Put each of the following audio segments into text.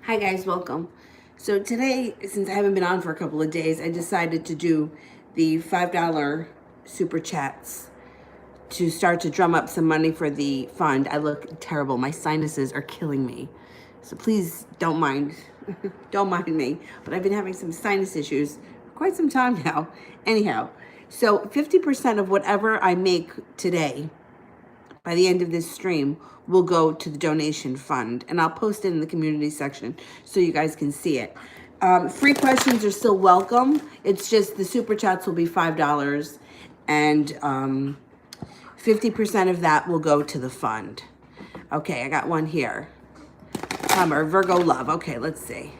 Hi guys, welcome. So today, since I haven't been on for a couple of days, I decided to do the $5 super chats to start to drum up some money for the fund. I look terrible. My sinuses are killing me. So please don't mind. Don't mind me. But I've been having some sinus issues for quite some time now. Anyhow, so 50% of whatever I make today by the end of this stream will go to the donation fund, and I'll post it in the community section so you guys can see it. Free questions are still welcome. It's just the super chats will be $5, and 50% of that will go to the fund. Okay, I got one here. Or Virgo love. Okay, let's see.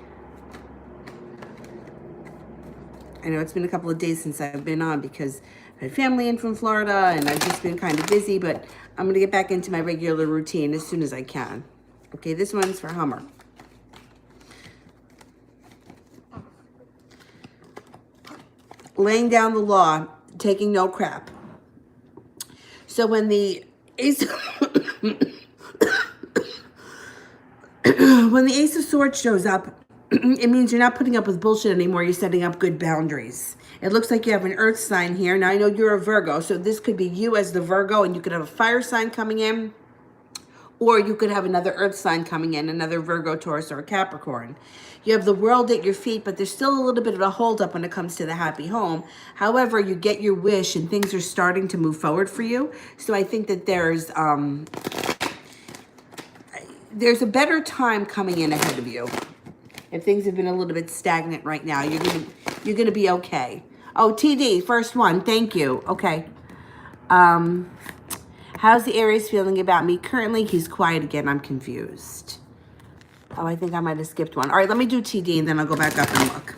I know it's been a couple of days since I've been on because I had family in from Florida and I've just been kind of busy, but I'm going to get back into my regular routine as soon as I can. Okay, this one's for Hummer. Laying down the law, taking no crap. So when the Ace when the Ace of Swords shows up, it means you're not putting up with bullshit anymore. You're setting up good boundaries. It looks like you have an earth sign here. Now I know you're a Virgo, so this could be you as the Virgo, and you could have a fire sign coming in, or you could have another earth sign coming in, another Virgo, Taurus, or a Capricorn. You have the world at your feet, but there's still a little bit of a holdup when it comes to the happy home. However, you get your wish and things are starting to move forward for you. So I think that there's a better time coming in ahead of you. If things have been a little bit stagnant right now, you're gonna be okay. Oh, TD, first one, thank you. Okay. How's the Aries feeling about me? Currently, he's quiet again. I'm confused. Oh, I think I might have skipped one. All right, let me do TD and then I'll go back up and look.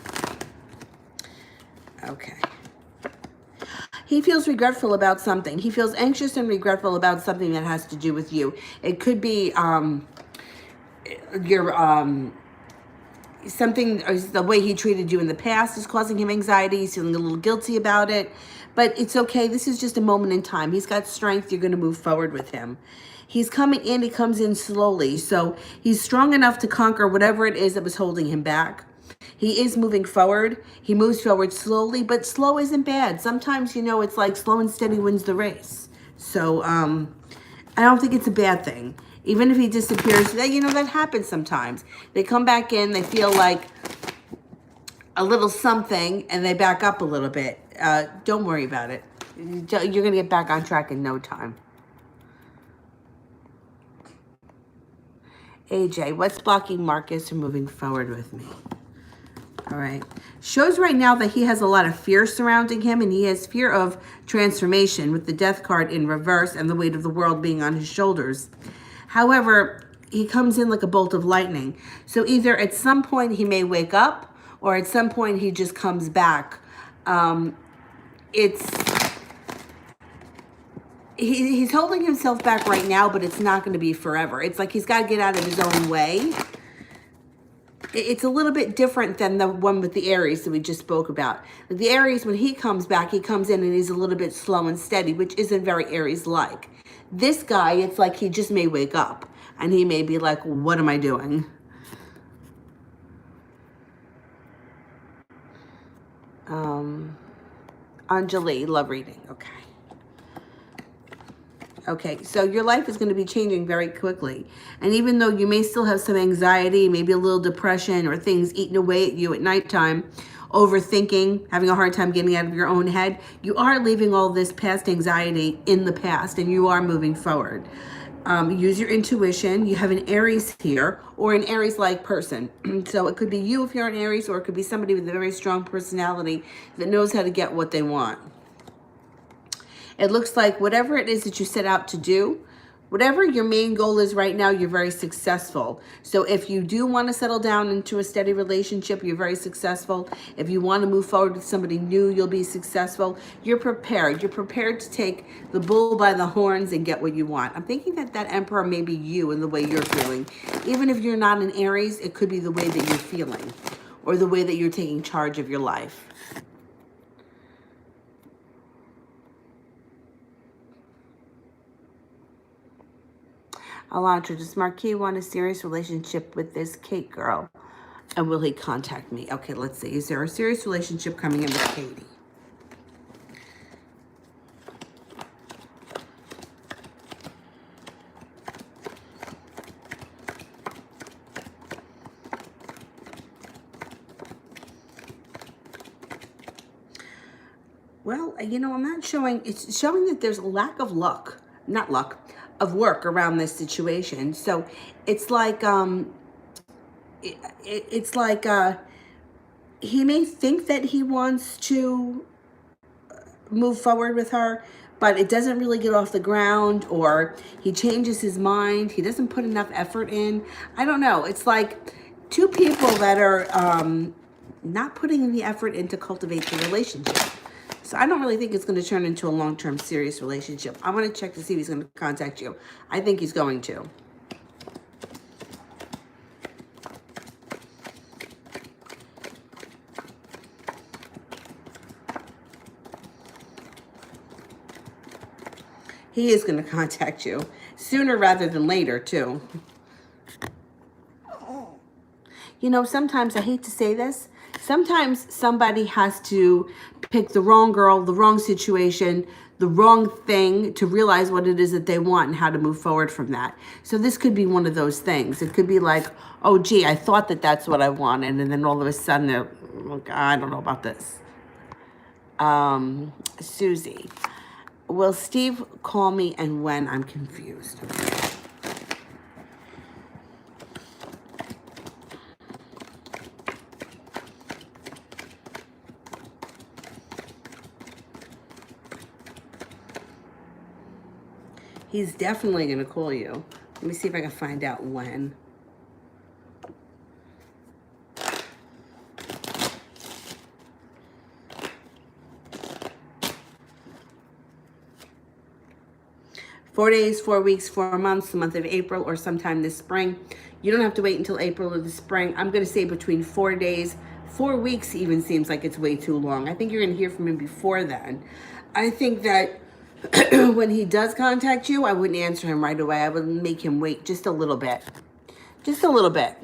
Okay. He feels regretful about something. He feels anxious and regretful about something that has to do with you. It could be something, the way he treated you in the past is causing him anxiety. He's feeling a little guilty about it, but it's okay. This is just a moment in time. He's got strength. You're going to move forward with him. He's coming in. He comes in slowly. So he's strong enough to conquer whatever it is that was holding him back. He is moving forward. He moves forward slowly, but slow isn't bad. Sometimes, it's like slow and steady wins the race. So I don't think it's a bad thing. Even if he disappears, that happens sometimes. They come back in, they feel like a little something, and they back up a little bit. Don't worry about it. You're going to get back on track in no time. AJ, what's blocking Marcus from moving forward with me? All right. Shows right now that he has a lot of fear surrounding him, and he has fear of transformation with the Death card in reverse and the weight of the world being on his shoulders. However, he comes in like a bolt of lightning. So either at some point he may wake up, or at some point he just comes back. He's holding himself back right now, but it's not going to be forever. It's like he's got to get out of his own way. It's a little bit different than the one with the Aries that we just spoke about. The Aries, when he comes back, he comes in and he's a little bit slow and steady, which isn't very Aries-like. This guy, it's like he just may wake up and he may be like, what am I doing? Anjali, love reading. Okay. Okay, so your life is going to be changing very quickly. And even though you may still have some anxiety, maybe a little depression or things eating away at you at nighttime, overthinking, having a hard time getting out of your own head, you are leaving all this past anxiety in the past and you are moving forward. Use your intuition. You have an Aries here, or an Aries-like person. So it could be you if you're an Aries, or it could be somebody with a very strong personality that knows how to get what they want. It looks like whatever it is that you set out to do, whatever your main goal is right now, you're very successful. So if you do want to settle down into a steady relationship, you're very successful. If you want to move forward with somebody new, you'll be successful. You're prepared. You're prepared to take the bull by the horns and get what you want. I'm thinking that that Emperor may be you in the way you're feeling. Even if you're not an Aries, it could be the way that you're feeling or the way that you're taking charge of your life. Alondra, does Marquis want a serious relationship with this Kate girl? And will he contact me? Okay, let's see. Is there a serious relationship coming in with Katie? Well, you know, I'm not showing, it's showing that there's a lack of luck, not luck, of work around this situation. So it's like, it's like, he may think that he wants to move forward with her, but it doesn't really get off the ground, or he changes his mind. He doesn't put enough effort in. I don't know. It's like two people that are not putting in the effort in to cultivate the relationship. So I don't really think it's going to turn into a long-term serious relationship. I'm going to check to see if he's going to contact you. I think he's going to. He is going to contact you sooner rather than later, too. You know, sometimes, I hate to say this, sometimes somebody has to pick the wrong girl, the wrong situation, the wrong thing to realize what it is that they want and how to move forward from that. So this could be one of those things. It could be like, oh, gee, I thought that that's what I wanted. And then all of a sudden, they're like, I don't know about this. Susie, will Steve call me and when? I'm confused. He's definitely going to call you. Let me see if I can find out when. Four days, 4 weeks, 4 months, the month of April, or sometime this spring. You don't have to wait until April or the spring. I'm going to say between 4 days. 4 weeks even seems like it's way too long. I think you're going to hear from him before then. I think that when he does contact you, I wouldn't answer him right away. I would make him wait just a little bit. Just a little bit.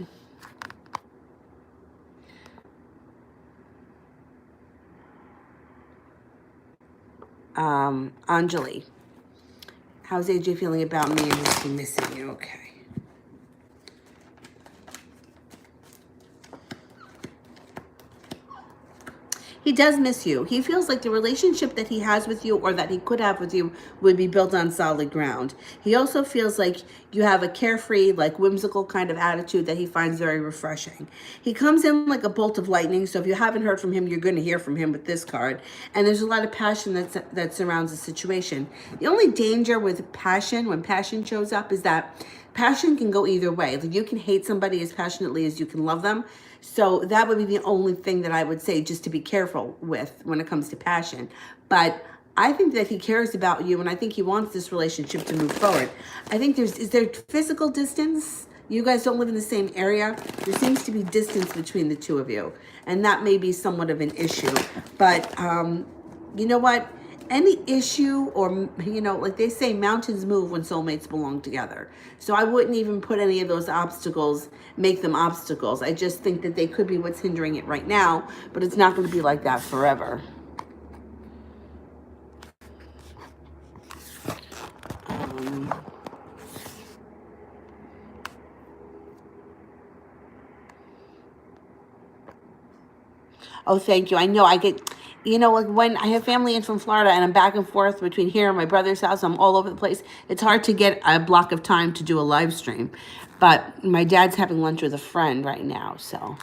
Anjali, how's AJ feeling about me and is he missing you? Okay. He does miss you. He feels like the relationship that he has with you, or that he could have with you, would be built on solid ground. He also feels like you have a carefree, like whimsical kind of attitude that he finds very refreshing. He comes in like a bolt of lightning, so if you haven't heard from him, you're going to hear from him with this card. And there's a lot of passion that surrounds the situation. The only danger with passion, when passion shows up, is that passion can go either way. Like, you can hate somebody as passionately as you can love them. So that would be the only thing that I would say, just to be careful with when it comes to passion. But I think that he cares about you, and I think he wants this relationship to move forward. I think is there physical distance? You guys don't live in the same area. There seems to be distance between the two of you, and that may be somewhat of an issue. But you know what? Any issue, or, you know, like they say, mountains move when soulmates belong together. So I wouldn't even put any of those obstacles, make them obstacles. I just think that they could be what's hindering it right now, but it's not going to be like that forever. Oh, thank you. I know I get, you know, like when I have family in from Florida and I'm back and forth between here and my brother's house, I'm all over the place. It's hard to get a block of time to do a live stream. But my dad's having lunch with a friend right now, so.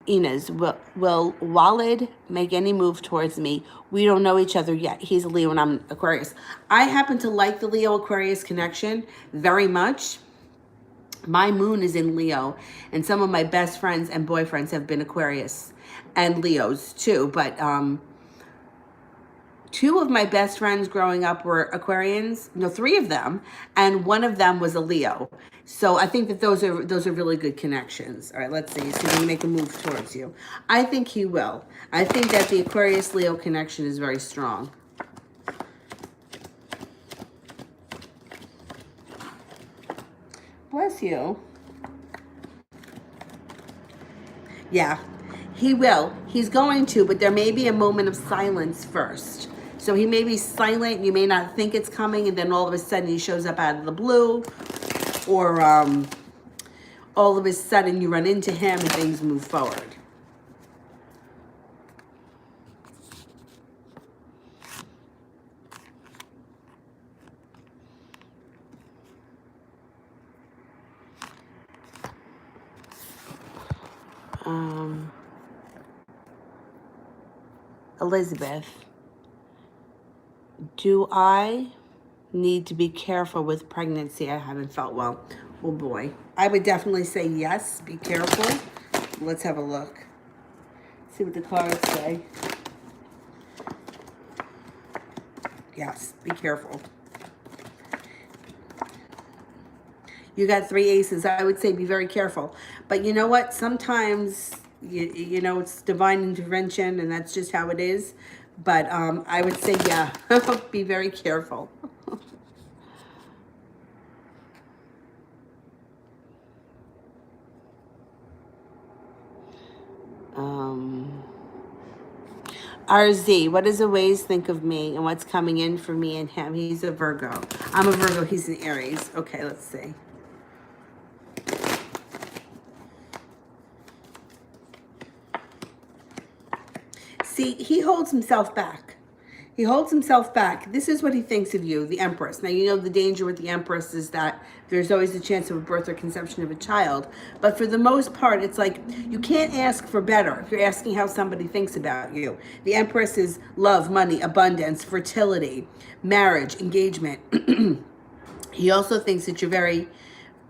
Inez, will Walid make any move towards me? We don't know each other yet. He's a Leo and I'm Aquarius. I happen to like the Leo-Aquarius connection very much. My moon is in Leo, and some of my best friends and boyfriends have been Aquarius and Leos too. But two of my best friends growing up were Aquarians. No, three of them, and one of them was a Leo. So I think that those are really good connections. All right, let's see. He's going to make a move towards you. I think he will. I think that the Aquarius-Leo connection is very strong. Bless you. Yeah, he will. He's going to, but there may be a moment of silence first. So he may be silent. You may not think it's coming, and then all of a sudden he shows up out of the blue, or all of a sudden you run into him and things move forward. Elizabeth, do I need to be careful with pregnancy? I haven't felt well. Oh boy. I would definitely say yes, be careful. Let's have a look. See what the cards say. Yes, be careful. You got 3 aces. I would say be very careful. But you know what? Sometimes, you know, it's divine intervention, and that's just how it is. But I would say, yeah, be very careful. RZ, what does a Waze think of me and what's coming in for me and him? He's a Virgo. I'm a Virgo. He's an Aries. Okay, let's see. See, he holds himself back. He holds himself back. This is what he thinks of you, the Empress. Now, you know the danger with the Empress is that there's always a chance of a birth or conception of a child. But for the most part, it's like you can't ask for better if you're asking how somebody thinks about you. The Empress is love, money, abundance, fertility, marriage, engagement. He also thinks that you're very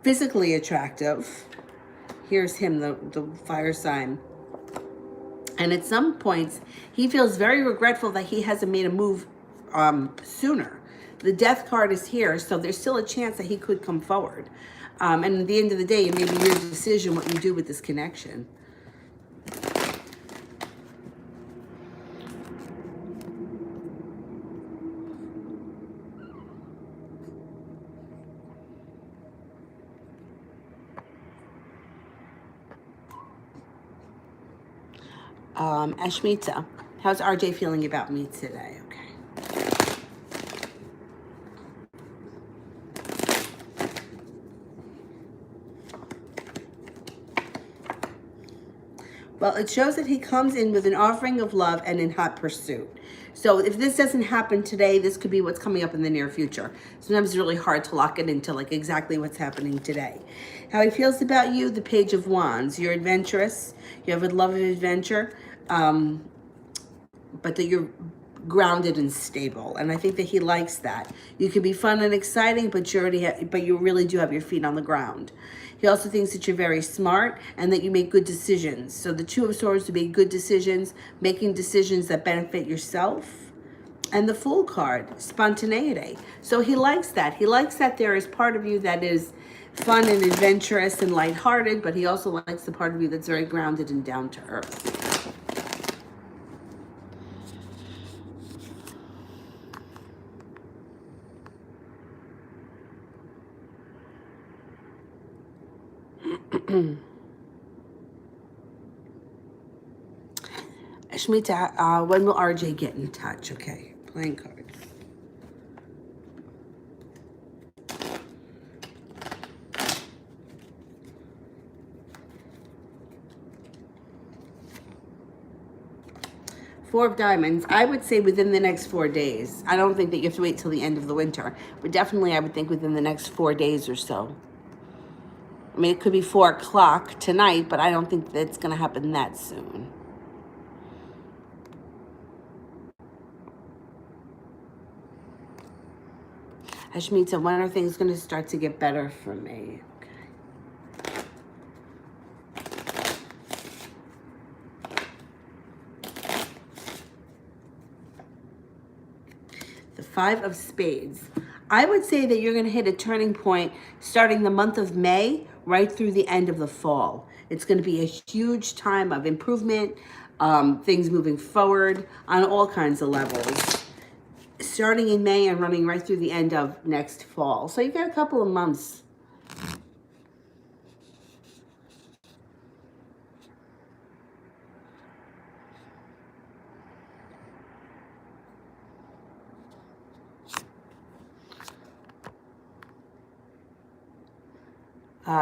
physically attractive. Here's him, the fire sign. And at some points, he feels very regretful that he hasn't made a move sooner. The death card is here, so there's still a chance that he could come forward. And at the end of the day, it may be your decision what you do with this connection. Ashmita, how's RJ feeling about me today? Okay. Well, it shows that he comes in with an offering of love and in hot pursuit. So if this doesn't happen today, this could be what's coming up in the near future. Sometimes it's really hard to lock it into like exactly what's happening today. How he feels about you, the Page of Wands. You're adventurous. You have a love of adventure, but that you're grounded and stable. And I think that he likes that. You can be fun and exciting, but you really do have your feet on the ground. He also thinks that you're very smart and that you make good decisions. So the Two of Swords to make good decisions, making decisions that benefit yourself. And the Fool card, spontaneity. So he likes that. He likes that there is part of you that is fun and adventurous and lighthearted, but he also likes the part of you that's very grounded and down to earth. Shmita, when will RJ get in touch? Okay, playing cards. Four of Diamonds. I would say within the next 4 days. I don't think that you have to wait till the end of the winter, but definitely I would think within the next 4 days or so. I mean, it could be 4 o'clock tonight, but I don't think that's going to happen that soon. Ashmita, when are things going to start to get better for me? Okay. The Five of Spades. I would say that you're going to hit a turning point starting the month of May right through the end of the fall. It's going to be a huge time of improvement, things moving forward on all kinds of levels. Starting in May and running right through the end of next fall. So you've got a couple of months.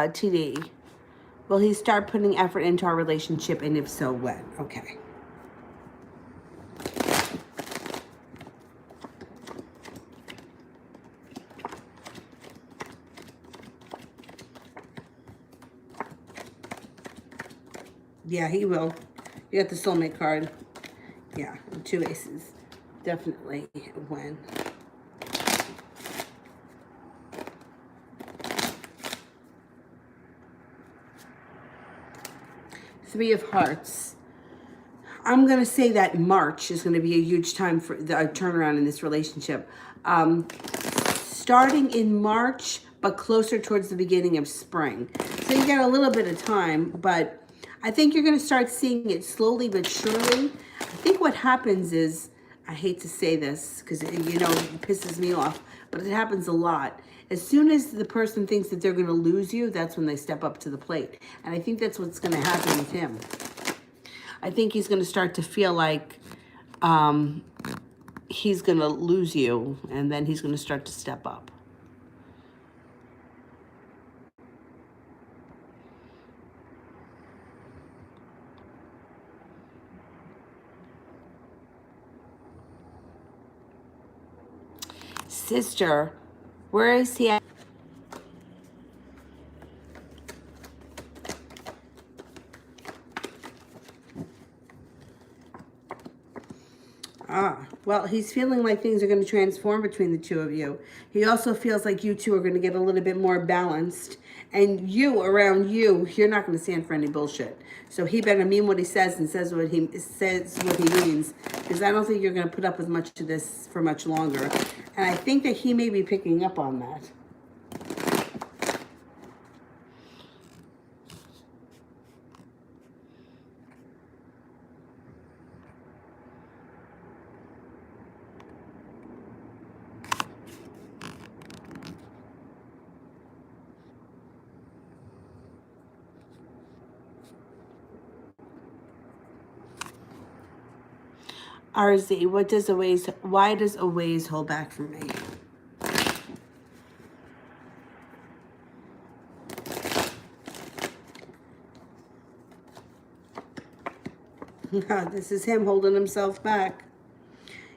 TD. Will he start putting effort into our relationship, and if so, when? Okay. Yeah, he will. You got the soulmate card. Yeah, 2 aces. Definitely when. 3 of Hearts. I'm going to say that March is going to be a huge time for the turnaround in this relationship. Starting in March, but closer towards the beginning of spring. So you got a little bit of time, but I think you're going to start seeing it slowly but surely. I think what happens is, I hate to say this because, you know, it pisses me off, but it happens a lot. As soon as the person thinks that they're going to lose you, that's when they step up to the plate. And I think that's what's going to happen with him. I think he's going to start to feel like he's going to lose you, and then he's going to start to step up. Sister, where is he at? Well, he's feeling like things are going to transform between the two of you. He also feels like you two are going to get a little bit more balanced. And you, around you, you're not going to stand for any bullshit. So he better mean what he says and says what he means. Because I don't think you're going to put up with much of this for much longer. And I think that he may be picking up on that. RZ, why does a ways hold back from me? This is him holding himself back.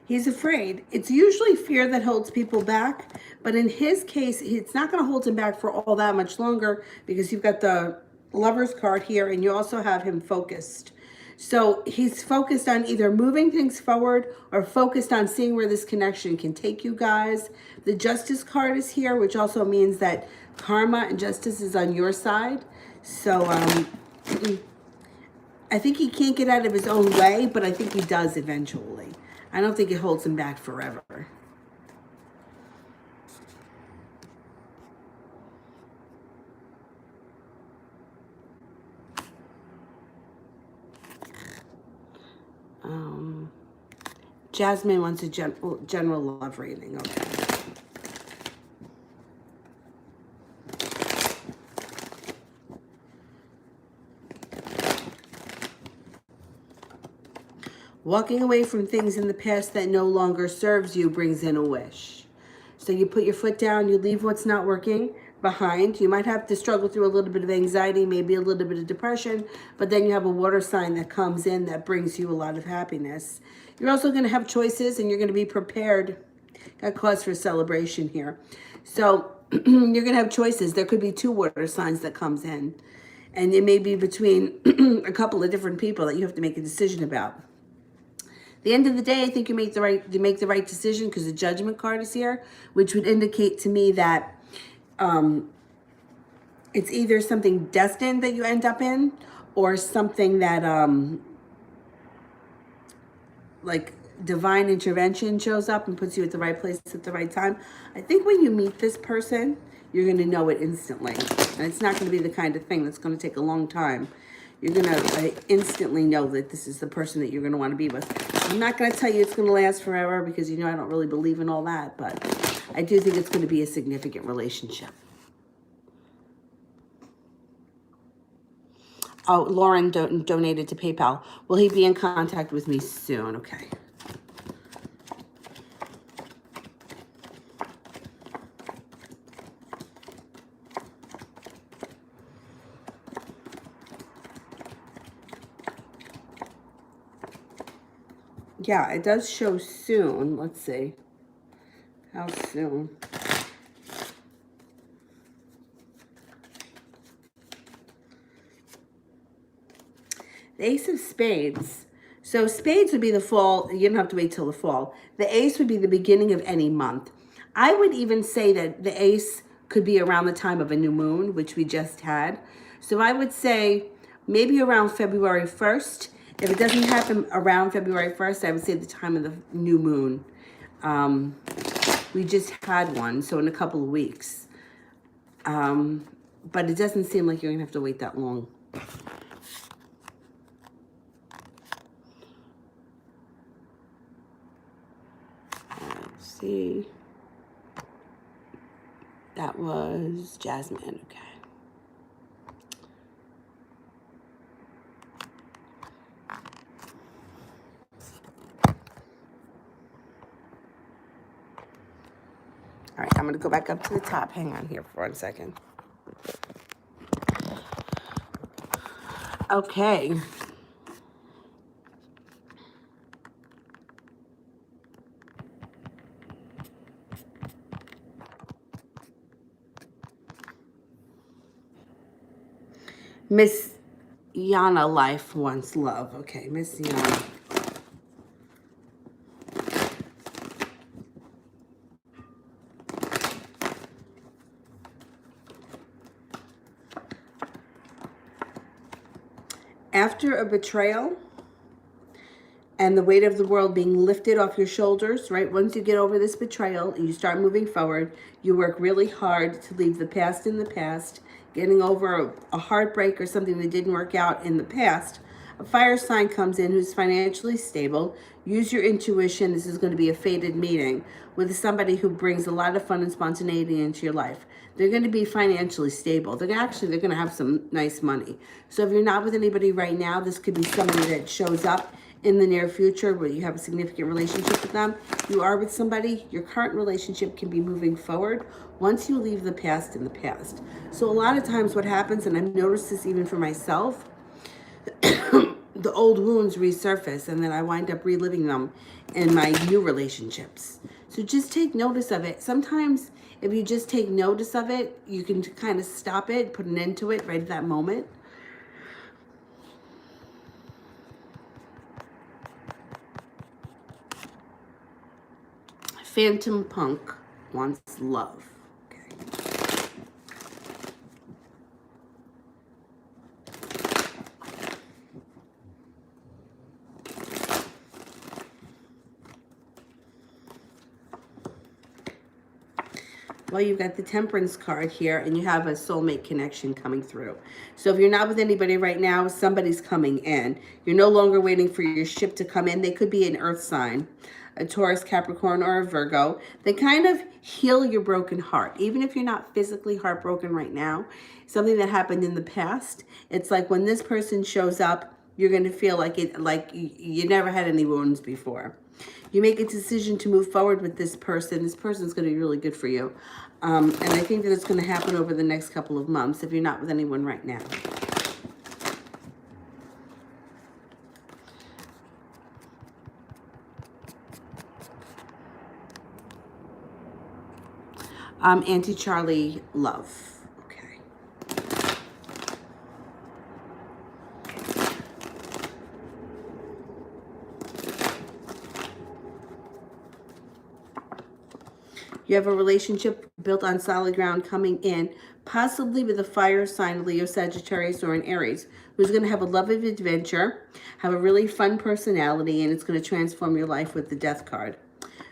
He's afraid. It's usually fear that holds people back, but in his case, it's not going to hold him back for all that much longer because you've got the Lover's card here and you also have him focused. So he's focused on either moving things forward or focused on seeing where this connection can take you guys. The Justice card is here, which also means that karma and justice is on your side. So I think he can't get out of his own way, but I think he does eventually. I don't think it holds him back forever. Jasmine wants a general love reading. Okay. Walking away from things in the past that no longer serves you brings in a wish. So you put your foot down, you leave what's not working behind. You might have to struggle through a little bit of anxiety, maybe a little bit of depression, but then you have a water sign that comes in that brings you a lot of happiness. You're also going to have choices and you're going to be prepared. Got cause for celebration here. So you're going to have choices. There could be 2 water signs that comes in. And it may be between a couple of different people that you have to make a decision about. At the end of the day, I think you make the right decision because the Judgment card is here, which would indicate to me that it's either something destined that you end up in or something that like divine intervention shows up and puts you at the right place at the right time. I think when you meet this person, you're going to know it instantly. And it's not going to be the kind of thing that's going to take a long time. You're going to instantly know that this is the person that you're going to want to be with. I'm not going to tell you it's going to last forever because, you know, I don't really believe in all that. But I do think it's going to be a significant relationship. Oh, Lauren donated to PayPal. Will he be in contact with me soon? Okay. Yeah, it does show soon. Let's see. How soon? The Ace of Spades. So spades would be the fall. You don't have to wait till the fall. The ace would be the beginning of any month. I would even say that the ace could be around the time of a new moon, which we just had. So I would say maybe around February 1st. If it doesn't happen around February 1st, I would say the time of the new moon. We just had one, so in a couple of weeks. But it doesn't seem like you're going to have to wait that long. Let's see. That was Jasmine, okay. All right, I'm going to go back up to the top. Hang on here for 1 second. Okay. Miss Yana Life Wants Love. Okay, Miss Yana. After a betrayal and the weight of the world being lifted off your shoulders, right? Once you get over this betrayal and you start moving forward, you work really hard to leave the past in the past, getting over a heartbreak or something that didn't work out in the past. A fire sign comes in who's financially stable. Use your intuition. This is going to be a fated meeting with somebody who brings a lot of fun and spontaneity into your life. They're going to be financially stable. They're going to have some nice money. So if you're not with anybody right now, this could be somebody that shows up in the near future where you have a significant relationship with them. You are with somebody, your current relationship can be moving forward once you leave the past in the past. So a lot of times what happens, and I've noticed this even for myself, the old wounds resurface and then I wind up reliving them in my new relationships. So just take notice of it. Sometimes if you just take notice of it, you can kind of stop it, put an end to it right at that moment. Phantom Punk wants love. Okay. Well, you've got the Temperance card here, and you have a soulmate connection coming through. So if you're not with anybody right now, somebody's coming in. You're no longer waiting for your ship to come in. They could be an earth sign, a Taurus, Capricorn, or a Virgo. They kind of heal your broken heart. Even if you're not physically heartbroken right now, something that happened in the past, it's like when this person shows up, you're going to feel like you never had any wounds before. You make a decision to move forward with this person. This person's going to be really good for you. And I think that it's going to happen over the next couple of months if you're not with anyone right now. Auntie Charlie Love. Okay. You have a relationship built on solid ground coming in, possibly with a fire sign, Leo, Sagittarius, or an Aries, who's going to have a love of adventure, have a really fun personality, and it's going to transform your life with the Death card.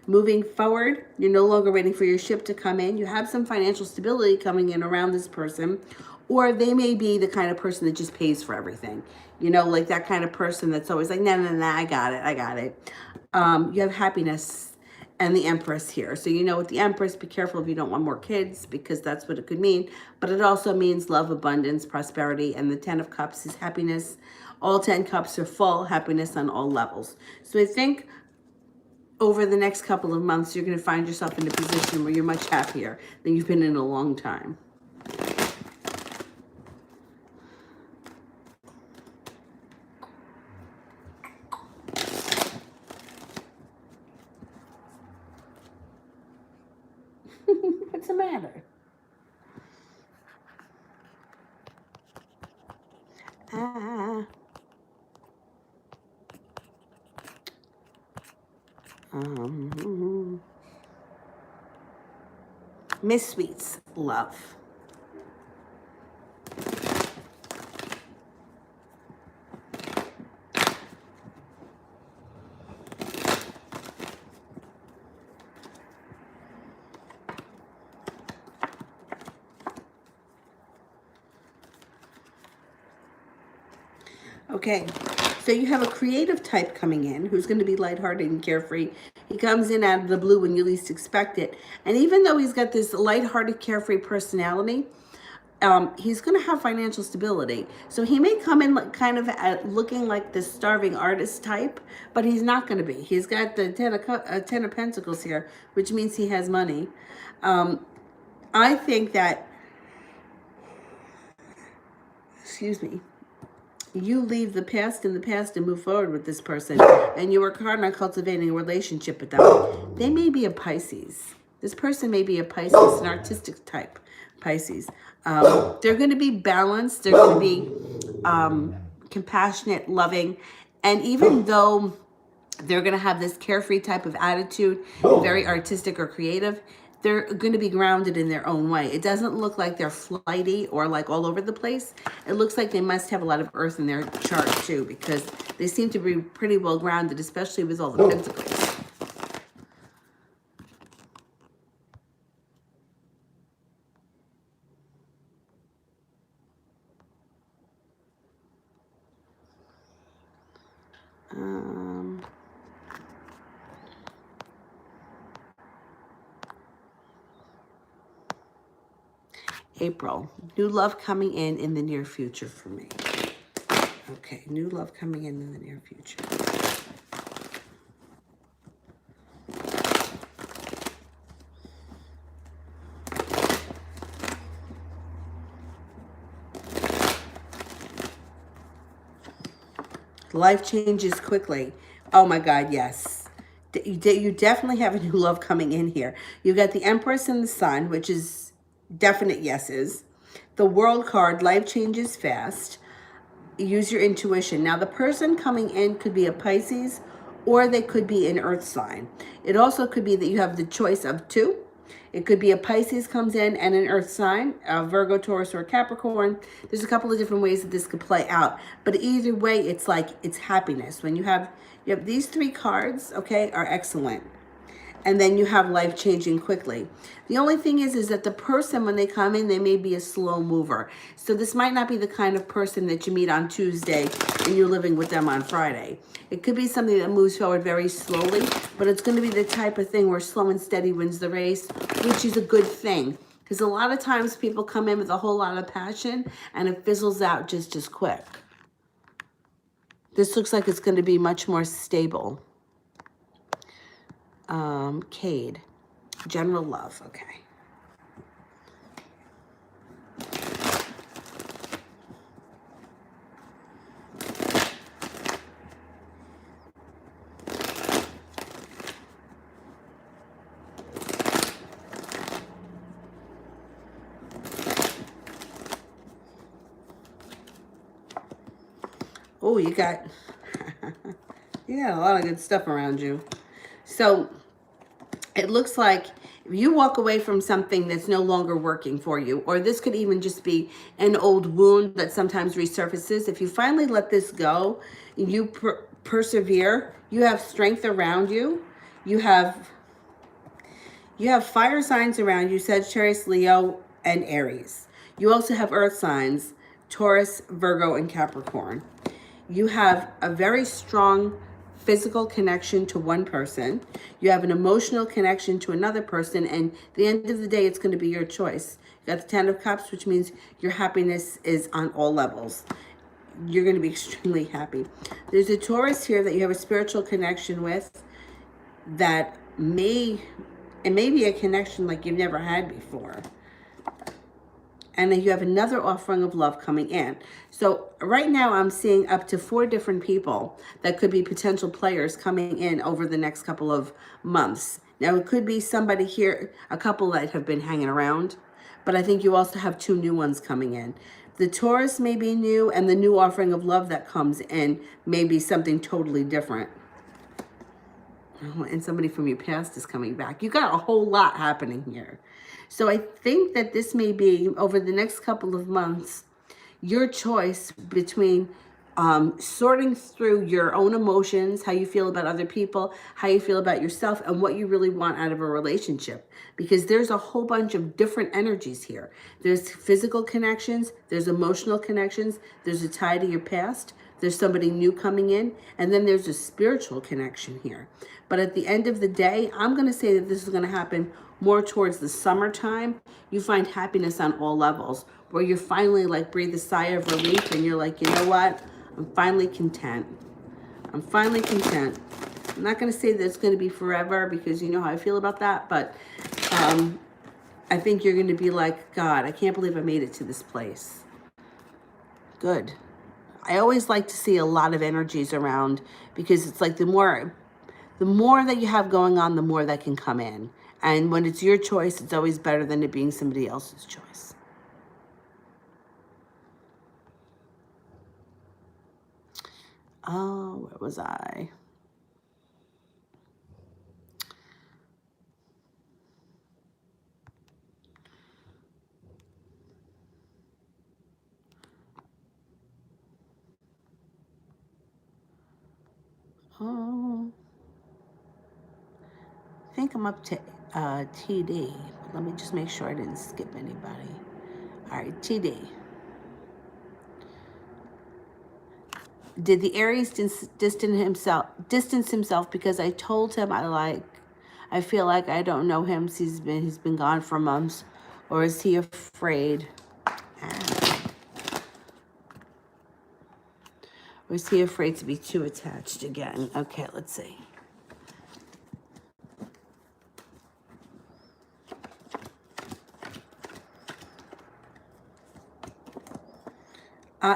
Moving forward, you're no longer waiting for your ship to come in. You have some financial stability coming in around this person, or they may be the kind of person that just pays for everything. You know, like that kind of person that's always like, no, I got it. You have happiness and the Empress here. So you know with the Empress, be careful if you don't want more kids, because that's what it could mean. But it also means love, abundance, prosperity, and the 10 of Cups is happiness. All 10 cups are full, happiness on all levels. So I think over the next couple of months, you're going to find yourself in a position where you're much happier than you've been in a long time. What's the matter? Ah. Miss Sweets, love. Okay, so you have a creative type coming in who's going to be lighthearted and carefree. He comes in out of the blue when you least expect it. And even though he's got this lighthearted, carefree personality, he's going to have financial stability. So he may come in kind of looking like the starving artist type, but he's not going to be. He's got the ten of Pentacles here, which means he has money. I think that, excuse me, you leave the past in the past and move forward with this person, and you work hard on cultivating a relationship with them. They may be a Pisces. This person may be a Pisces, an artistic type Pisces. They're going to be balanced. They're going to be compassionate, loving, and even though they're going to have this carefree type of attitude, very artistic or creative, they're going to be grounded in their own way. It doesn't look like they're flighty or like all over the place. It looks like they must have a lot of earth in their chart too, because they seem to be pretty well grounded, especially with all the pentacles. April, new love coming in the near future for me. Okay, new love coming in the near future. Life changes quickly. Oh my God, yes. You definitely have a new love coming in here. You've got the Empress and the Sun, which is definite yeses. The World card, life changes fast. Use your intuition. Now, the person coming in could be a Pisces or they could be an earth sign. It also could be that you have the choice of two. It could be a Pisces comes in and an earth sign, a Virgo, Taurus, or Capricorn. There's a couple of different ways that this could play out. But either way, it's like, it's happiness. When you have these three cards, okay, are excellent. And then you have life changing quickly. The only thing is that the person, when they come in, they may be a slow mover. So this might not be the kind of person that you meet on Tuesday and you're living with them on Friday. It could be something that moves forward very slowly, but it's going to be the type of thing where slow and steady wins the race, which is a good thing. Because a lot of times people come in with a whole lot of passion and it fizzles out just as quick. This looks like it's going to be much more stable. Cade, general love, okay. Oh, you got a lot of good stuff around you. So it looks like you walk away from something that's no longer working for you, or this could even just be an old wound that sometimes resurfaces. If you finally let this go, you persevere, you have strength around you, you have fire signs around you, Sagittarius, Leo, and Aries. You also have earth signs, Taurus, Virgo, and Capricorn. You have a very strong physical connection to one person. You have an emotional connection to another person. And at the end of the day, it's going to be your choice. You got the Ten of Cups, which means your happiness is on all levels. You're going to be extremely happy. There's a Taurus here that you have a spiritual connection with that may be a connection like you've never had before. And then you have another offering of love coming in. So right now I'm seeing up to 4 different people that could be potential players coming in over the next couple of months Now, it could be somebody here, a couple that have been hanging around, but I think you also have 2 new ones coming in. The Taurus may be new, and the new offering of love that comes in may be something totally different. Oh, and somebody from your past is coming back. You got a whole lot happening here. So I think that this may be, over the next couple of months, your choice between sorting through your own emotions, how you feel about other people, how you feel about yourself, and what you really want out of a relationship. Because there's a whole bunch of different energies here. There's physical connections, there's emotional connections, there's a tie to your past, there's somebody new coming in, and then there's a spiritual connection here. But at the end of the day, I'm going to say that this is going to happen more towards the summertime. You find happiness on all levels, where you're finally like breathe a sigh of relief and you're like, you know what? I'm finally content. I'm finally content. I'm not going to say that it's going to be forever, because you know how I feel about that, but I think you're going to be like, God, I can't believe I made it to this place. Good. I always like to see a lot of energies around, because it's like the more that you have going on, the more that can come in. And when it's your choice, it's always better than it being somebody else's choice. Oh, where was I? Oh, I think I'm up to TD. Let me just make sure I didn't skip anybody. All right, TD. Did the Aries distance himself because I told him I feel like I don't know him. He's been gone for months, or is he afraid? Or is he afraid to be too attached again? Okay, let's see.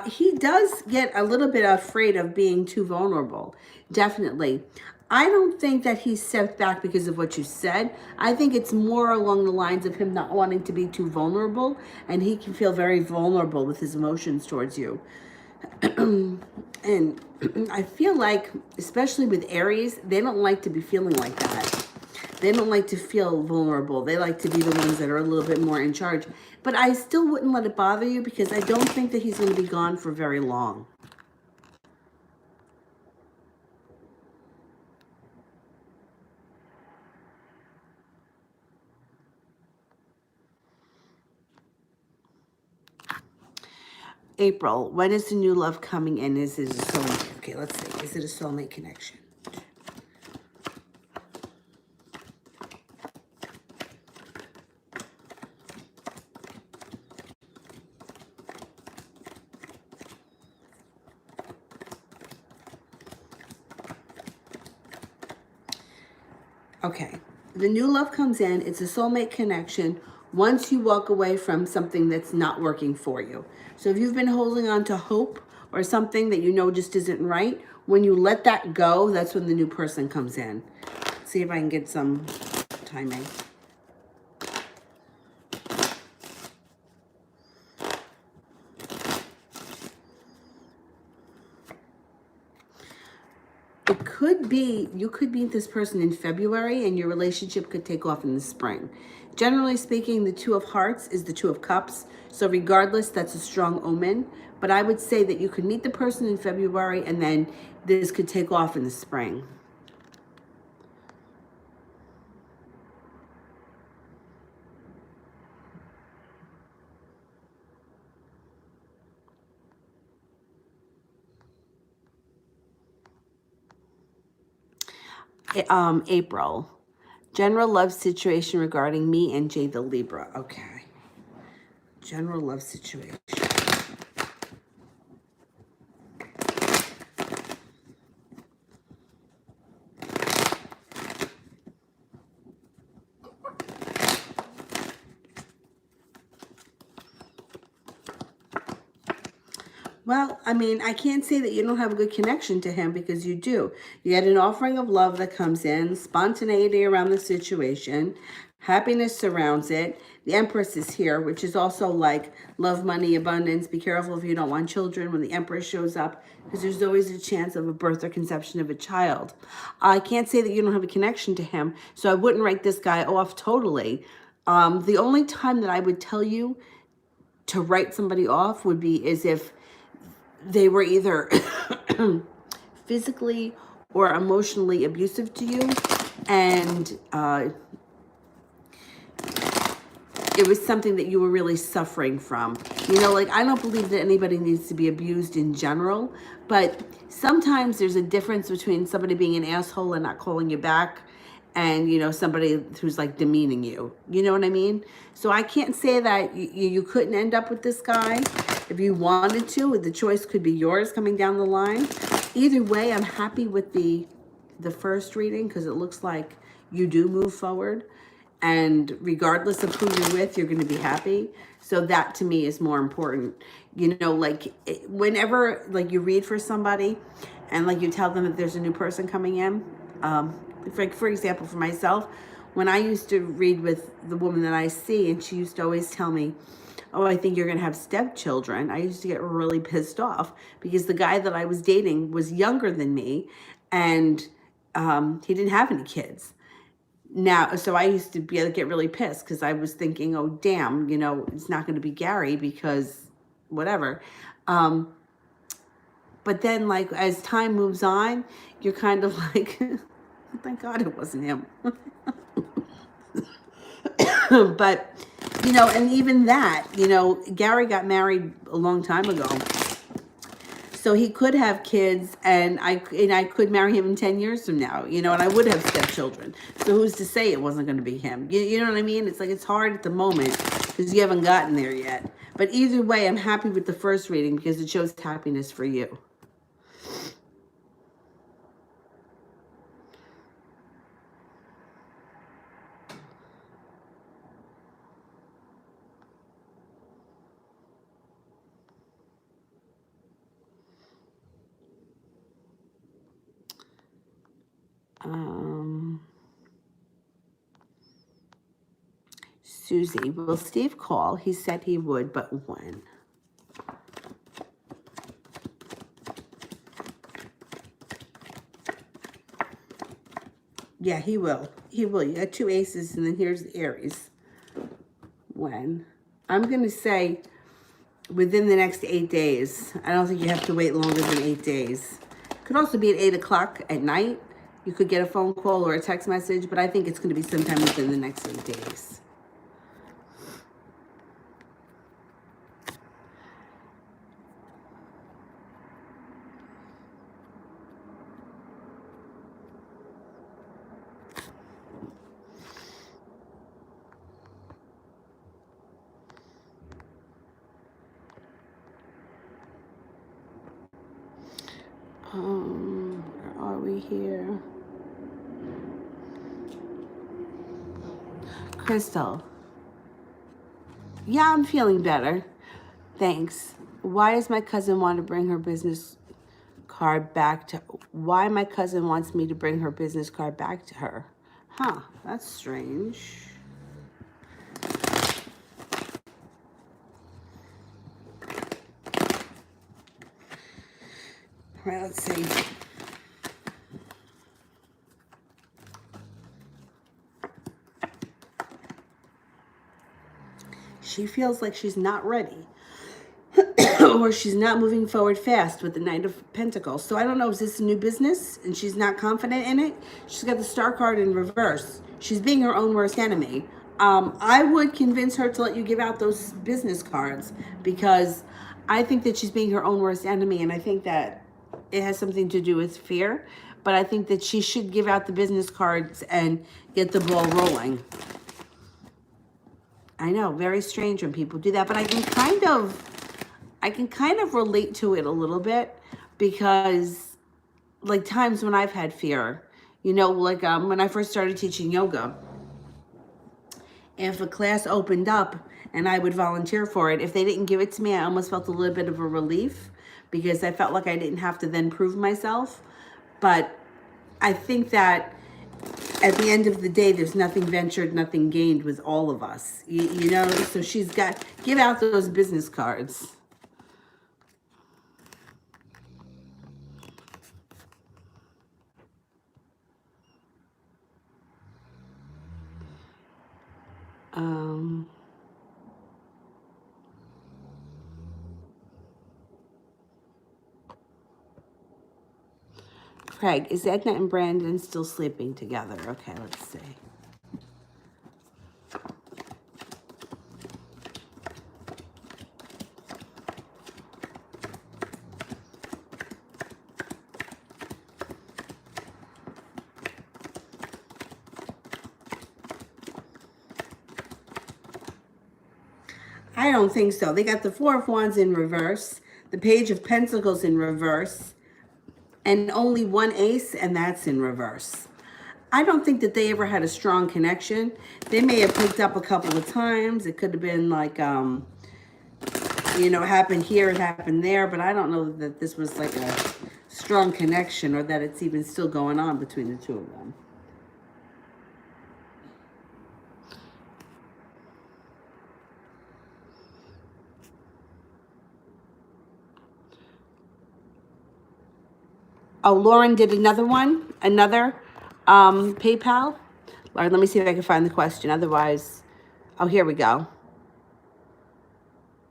He does get a little bit afraid of being too vulnerable. Definitely. I don't think that he stepped back because of what you said. I think it's more along the lines of him not wanting to be too vulnerable, and he can feel very vulnerable with his emotions towards you. And I feel like, especially with Aries, they don't like to be feeling like that. They don't like to feel vulnerable. They like to be the ones that are a little bit more in charge. But I still wouldn't let it bother you, because I don't think that he's going to be gone for very long. April, when is the new love coming in? Is it a soulmate? Okay, let's see. Is it a soulmate connection? Okay, the new love comes in. It's a soulmate connection once you walk away from something that's not working for you. So if you've been holding on to hope or something that you know just isn't right, when you let that go, that's when the new person comes in. Let's see if I can get some timing. It could be, you could meet this person in February and your relationship could take off in the spring. Generally speaking, the Two of Hearts is the Two of Cups. So regardless, that's a strong omen. But I would say that you could meet the person in February and then this could take off in the spring. April. General love situation regarding me and Jay the Libra. Okay. General love situation. Well, I mean, I can't say that you don't have a good connection to him because you do. You get an offering of love that comes in, spontaneity around the situation, happiness surrounds it. The Empress is here, which is also like love, money, abundance. Be careful if you don't want children when the Empress shows up because there's always a chance of a birth or conception of a child. I can't say that you don't have a connection to him, so I wouldn't write this guy off totally. The only time that I would tell you to write somebody off would be as if they were either physically or emotionally abusive to you, and it was something that you were really suffering from. You know, like, I don't believe that anybody needs to be abused in general, but sometimes there's a difference between somebody being an asshole and not calling you back and, you know, somebody who's like demeaning you. You know what I mean? So I can't say that you couldn't end up with this guy. If you wanted to, the choice could be yours coming down the line. Either way, I'm happy with the first reading because it looks like you do move forward. And regardless of who you're with, you're going to be happy. So that to me is more important. You know, like whenever like you read for somebody and like you tell them that there's a new person coming in, for example, for myself, when I used to read with the woman that I see, and she used to always tell me, oh, I think you're going to have stepchildren, I used to get really pissed off because the guy that I was dating was younger than me, and he didn't have any kids. Now, so I used to get really pissed because I was thinking, oh, damn, you know, it's not going to be Gary because whatever. But then, like, as time moves on, you're kind of like, thank God it wasn't him. But, you know, and even that, you know, Gary got married a long time ago. So he could have kids, and I could marry him in 10 years from now, you know, and I would have stepchildren. So who's to say it wasn't going to be him? You know what I mean? It's like, it's hard at the moment because you haven't gotten there yet. But either way, I'm happy with the first reading because it shows happiness for you. Susie, will Steve call? He said he would, but when? Yeah, he will. He will. You got two aces, and then here's the Aries. When? I'm going to say within the next 8 days. I don't think you have to wait longer than 8 days. Could also be at 8 o'clock at night. You could get a phone call or a text message, but I think it's going to be sometime within the next 8 days. Where are we here? Crystal. Yeah, I'm feeling better. Thanks. Why does my cousin want to bring her business card back to... Why my cousin wants me to bring her business card back to her? Huh, that's strange. All right, let's see. She feels like she's not ready. Or she's not moving forward fast with the Knight of Pentacles. So I don't know, is this a new business and she's not confident in it? She's got the Star card in reverse. She's being her own worst enemy. I would convince her to let you give out those business cards because I think that she's being her own worst enemy, and I think that it has something to do with fear. But I think that she should give out the business cards and get the ball rolling. I know, very strange when people do that, but I can kind of relate to it a little bit because, like, times when I've had fear, you know, like when I first started teaching yoga, if a class opened up and I would volunteer for it, if they didn't give it to me, I almost felt a little bit of a relief because I felt like I didn't have to then prove myself. But I think that at the end of the day, there's nothing ventured, nothing gained with all of us. You know, so she's got, give out those business cards. Craig, is Edna and Brandon still sleeping together? Okay, let's see. I don't think so. They got the Four of Wands in reverse, the Page of Pentacles in reverse, and only one ace, and that's in reverse. I don't think that they ever had a strong connection. They may have picked up a couple of times. It could have been like, you know, it happened here, it happened there, but I don't know that this was like a strong connection or that it's even still going on between the two of them. Oh, Lauren did another one, another PayPal. Lauren, let me see if I can find the question. Otherwise, oh, here we go.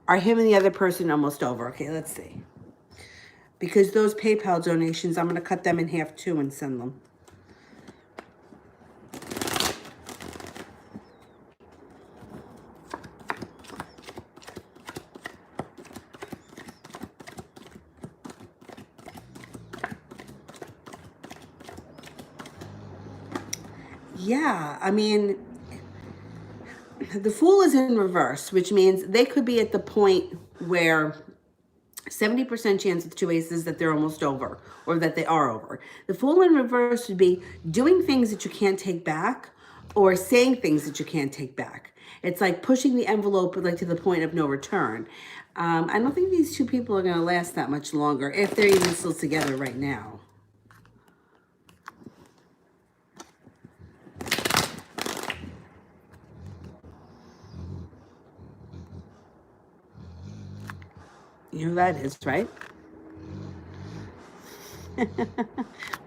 Are him and the other person almost over? Okay, let's see. Because those PayPal donations, I'm going to cut them in half too and send them. Yeah, I mean, the Fool is in reverse, which means they could be at the point where 70% chance with two aces that they're almost over or that they are over. The Fool in reverse would be doing things that you can't take back or saying things that you can't take back. It's like pushing the envelope like to the point of no return. I don't think these two people are going to last that much longer if they're even still together right now. You know who that is, right?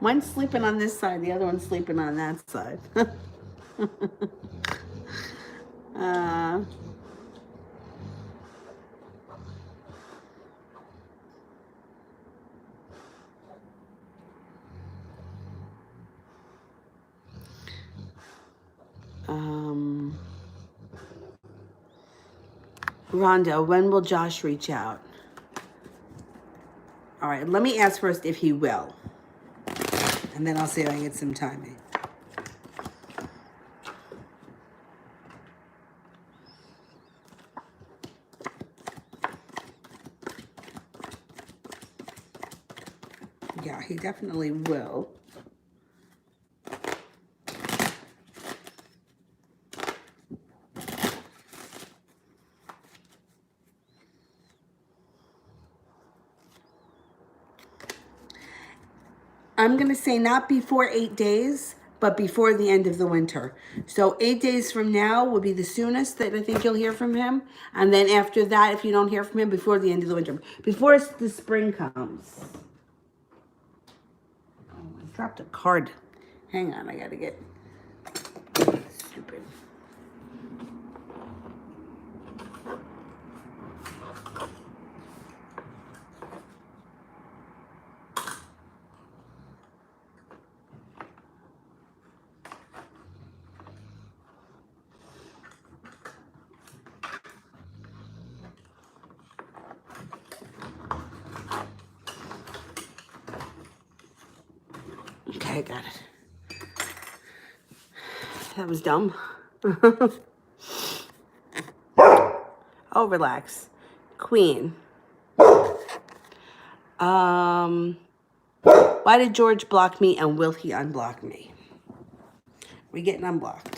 One's sleeping on this side, the other one's sleeping on that side. Rhonda, when will Josh reach out? All right, let me ask first if he will. And then I'll see if I can get some timing. Yeah, he definitely will. I'm going to say not before 8 days, but before the end of the winter. So 8 days from now will be the soonest that I think you'll hear from him. And then after that, if you don't hear from him, before the end of the winter. Before the spring comes. Oh, I dropped a card. Hang on, I got to get... Stupid. Okay, I got it. That was dumb. Oh, relax. Queen. Why did George block me and will he unblock me? We're getting unblocked.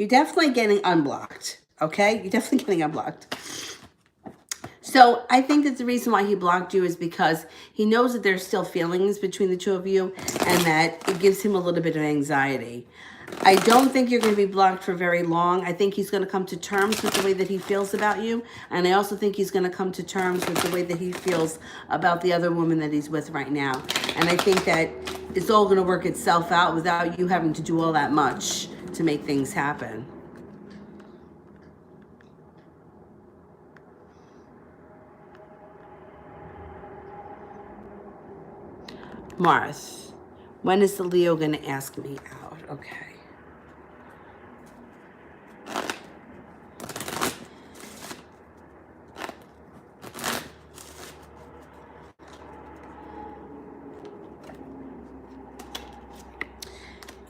You're definitely getting unblocked, okay? You're definitely getting unblocked. So I think that the reason why he blocked you is because he knows that there's still feelings between the two of you and that it gives him a little bit of anxiety. I don't think you're going to be blocked for very long. I think he's going to come to terms with the way that he feels about you. And I also think he's going to come to terms with the way that he feels about the other woman that he's with right now. And I think that it's all going to work itself out without you having to do all that much to make things happen. Mars, when is the Leo going to ask me out? Okay.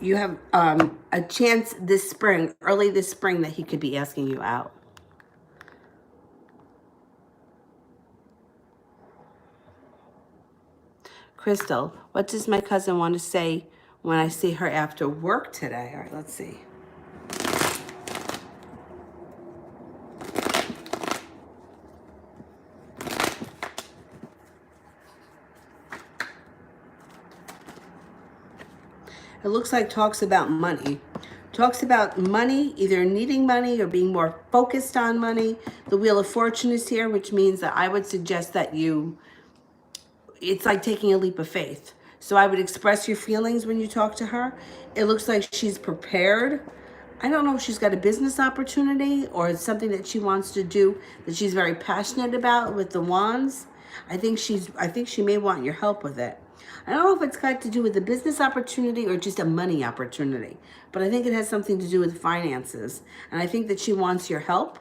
You have a chance this spring, early this spring, that he could be asking you out. Crystal, what does my cousin want to say when I see her after work today? All right, let's see. It looks like talks about money. Talks about money, either needing money or being more focused on money. The Wheel of Fortune is here, which means that I would suggest that it's like taking a leap of faith. So I would express your feelings when you talk to her. It looks like she's prepared. I don't know if she's got a business opportunity or it's something that she wants to do that she's very passionate about with the wands. I think she may want your help with it. I don't know if it's got to do with a business opportunity or just a money opportunity, but I think it has something to do with finances. And I think that she wants your help.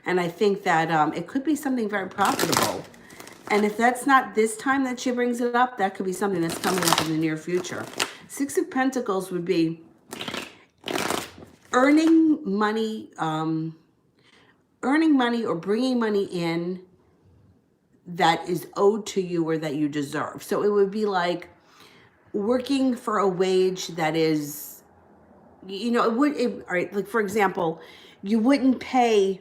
And I think that it could be something very profitable. And if that's not this time that she brings it up, that could be something that's coming up in the near future. Six of Pentacles would be earning money or bringing money in that is owed to you or that you deserve. So it would be like working for a wage that is, all right, like for example, you wouldn't pay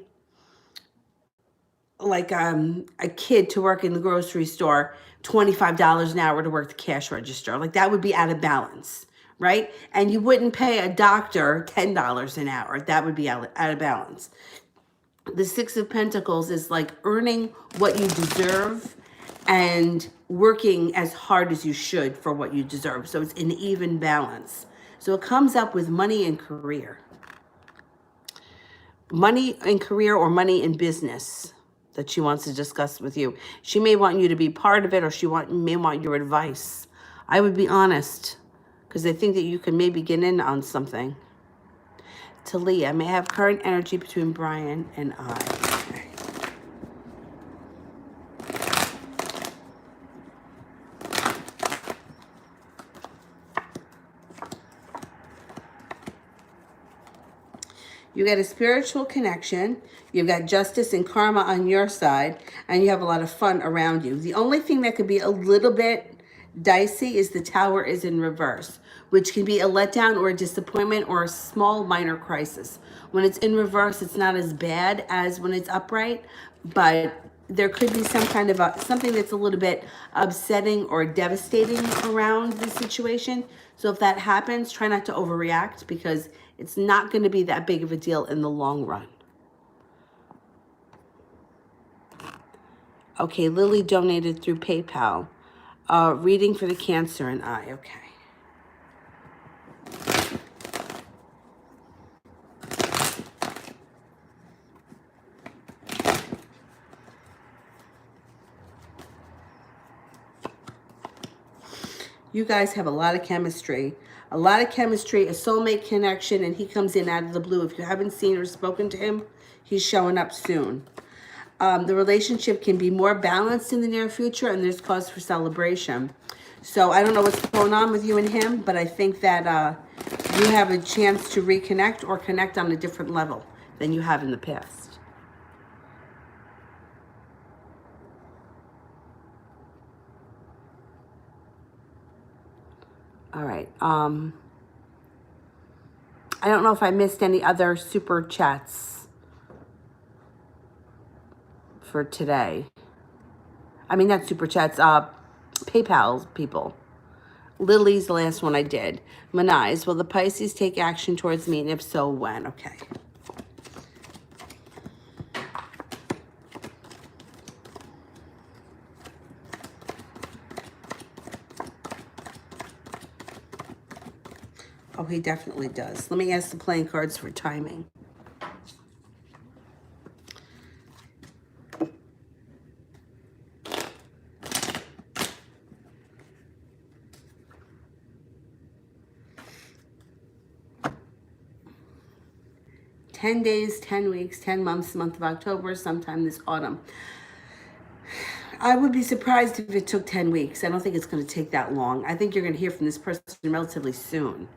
like a kid to work in the grocery store $25 an hour to work the cash register. Like that would be out of balance, right? And you wouldn't pay a doctor $10 an hour. That would be out of balance. The Six of Pentacles is like earning what you deserve and working as hard as you should for what you deserve. So it's an even balance. So it comes up with money and career. Money in career or money in business that she wants to discuss with you. She may want you to be part of it, or may want your advice. I would be honest, because I think that you can maybe get in on something. Talia, may I have current energy between Brian and I? Okay. You got a spiritual connection. You've got justice and karma on your side, and you have a lot of fun around you. The only thing that could be a little bit dicey is the Tower is in reverse, which can be a letdown or a disappointment or a small minor crisis. When it's in reverse, it's not as bad as when it's upright, but there could be some kind of something that's a little bit upsetting or devastating around the situation. So if that happens, try not to overreact because it's not going to be that big of a deal in the long run. Okay, Lily donated through PayPal. Reading for the Cancer and I. Okay. You guys have a lot of chemistry. A lot of chemistry, a soulmate connection, and he comes in out of the blue. If you haven't seen or spoken to him, he's showing up soon. The relationship can be more balanced in the near future, and there's cause for celebration. So I don't know what's going on with you and him, but I think that you have a chance to reconnect or connect on a different level than you have in the past. All right. I don't know if I missed any other super chats for today. I mean, not super chats, PayPal people. Lily's the last one I did. Manise, will the Pisces take action towards me? And if so, when? Okay. Oh, he definitely does. Let me ask the playing cards for timing. "10 days, 10 weeks, 10 months, month of October, sometime this autumn." I would be surprised if it took 10 weeks. I don't think it's going to take that long. I think you're going to hear from this person relatively soon.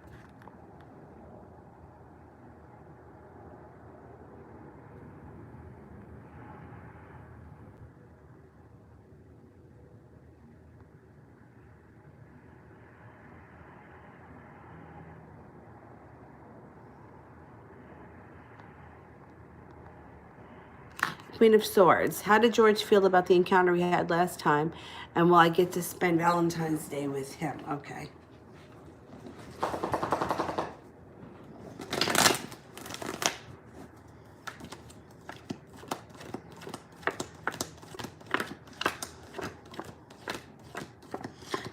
Queen of Swords. How did George feel about the encounter we had last time? And will I get to spend Valentine's Day with him? Okay.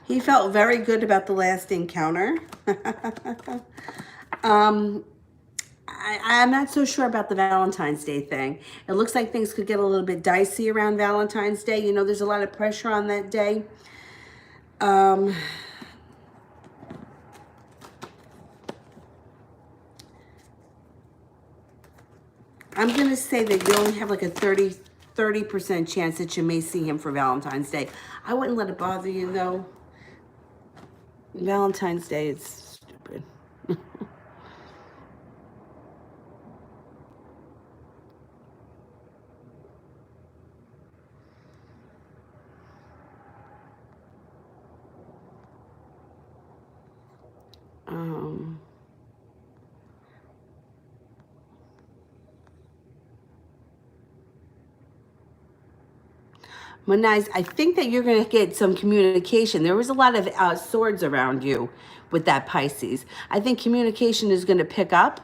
He felt very good about the last encounter. I'm not so sure about the Valentine's Day thing. It looks like things could get a little bit dicey around Valentine's Day. You know, there's a lot of pressure on that day. I'm going to say that you only have like a 30% chance that you may see him for Valentine's Day. I wouldn't let it bother you, though. Valentine's Day is stupid. Manise, I think that you're going to get some communication. There was a lot of swords around you with that Pisces. I think communication is going to pick up,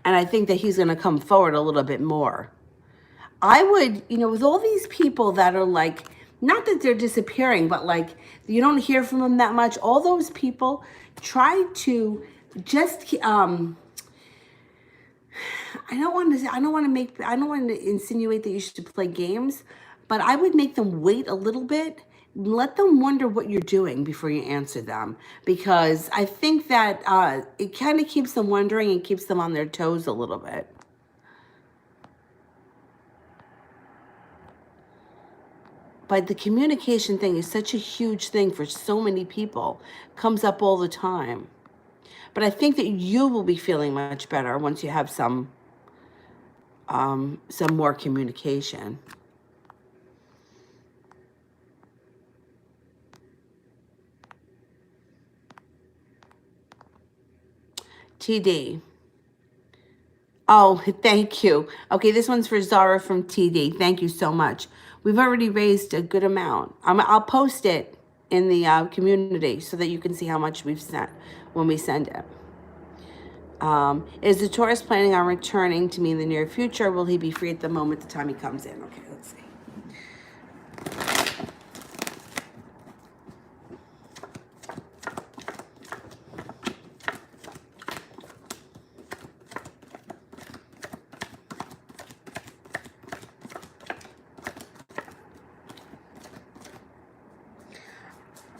and I think that he's going to come forward a little bit more. I would, you know, with all these people that are like, not that they're disappearing, but like you don't hear from them that much. All those people, try to just, I don't want to insinuate that you should play games, but I would make them wait a little bit. Let them wonder what you're doing before you answer them, because I think that it kind of keeps them wondering and keeps them on their toes a little bit. But the communication thing is such a huge thing for so many people. Comes up all the time. But I think that you will be feeling much better once you have some more communication. TD. Oh, thank you. Okay, this one's for Zara from TD. Thank you so much. We've already raised a good amount. I'll post it in the community so that you can see how much we've sent when we send it. Is the Taurus planning on returning to me in the near future? Will he be free at the moment the time he comes in? Okay, let's see.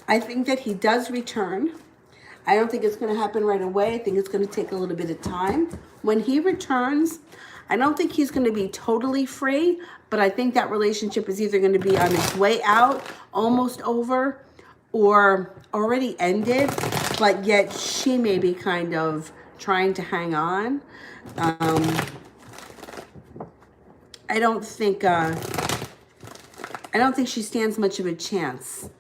I think that he does return. I don't think it's going to happen right away. I think it's going to take a little bit of time. When he returns, I don't think he's going to be totally free, but I think that relationship is either going to be on its way out, almost over, or already ended, but yet she may be kind of trying to hang on. I don't think she stands much of a chance.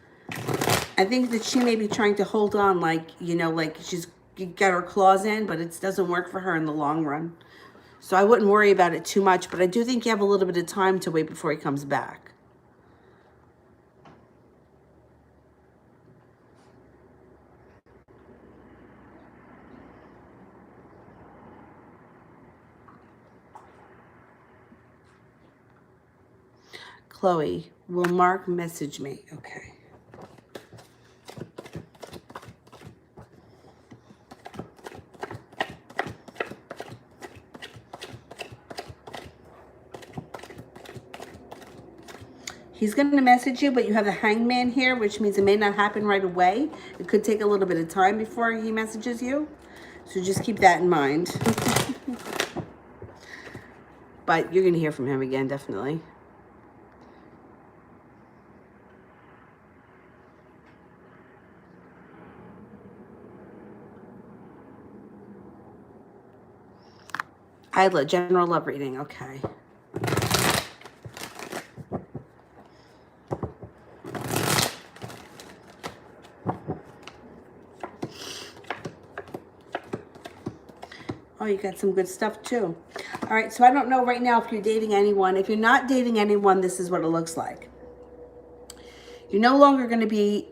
I think that she may be trying to hold on, like, you know, like she's get her claws in, but it doesn't work for her in the long run. So I wouldn't worry about it too much, but I do think you have a little bit of time to wait before he comes back. Chloe, will Mark message me? Okay. He's going to message you, but you have the Hangman here, which means it may not happen right away. It could take a little bit of time before he messages you. So just keep that in mind. But you're going to hear from him again, definitely. Isla, general love reading. Okay. Oh, you got some good stuff too. All right, so I don't know right now if you're dating anyone. If you're not dating anyone, this is what it looks like. You're no longer going to be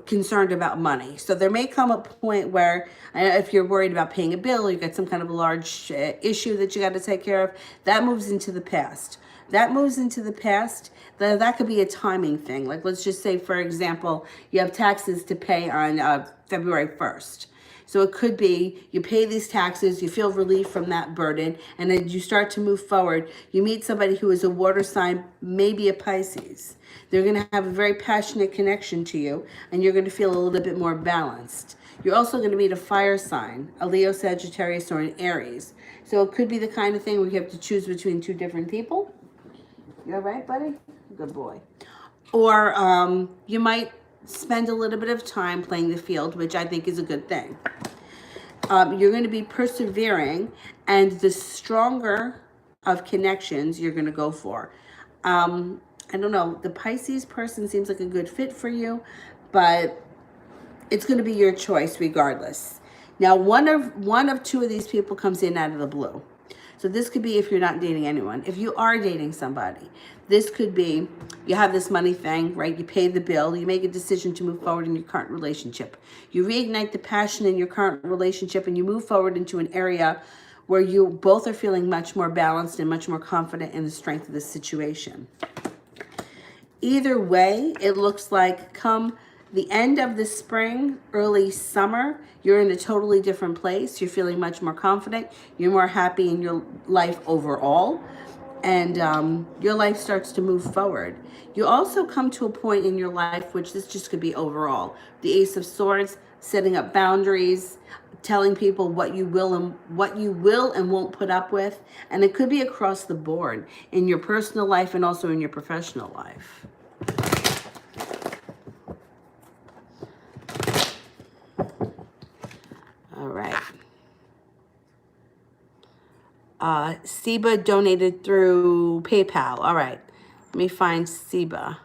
concerned about money. So there may come a point where if you're worried about paying a bill, you got some kind of a large issue that you got to take care of, that moves into the past. That moves into the past. That could be a timing thing. Like, let's just say, for example, you have taxes to pay on February 1st. So it could be you pay these taxes, you feel relief from that burden, and then you start to move forward. You meet somebody who is a water sign, maybe a Pisces. They're going to have a very passionate connection to you, and you're going to feel a little bit more balanced. You're also going to meet a fire sign, a Leo, Sagittarius, or an Aries. So it could be the kind of thing where you have to choose between two different people. You all right, buddy? Good boy. Or you might spend a little bit of time playing the field, which I think is a good thing. You're going to be persevering, and the stronger of connections you're going to go for. I don't know, the Pisces person seems like a good fit for you, but it's going to be your choice regardless. Now, one of two of these people comes in out of the blue. So this could be if you're not dating anyone. If you are dating somebody, this could be you have this money thing, right? You pay the bill. You make a decision to move forward in your current relationship. You reignite the passion in your current relationship, and you move forward into an area where you both are feeling much more balanced and much more confident in the strength of the situation. Either way, it looks like come the end of the spring, early summer, you're in a totally different place. You're feeling much more confident. You're more happy in your life overall. And your life starts to move forward. You also come to a point in your life, which this just could be overall. The Ace of Swords, setting up boundaries, telling people what you will and won't put up with. And it could be across the board in your personal life and also in your professional life. All right. Seba donated through PayPal. All right. Let me find Seba.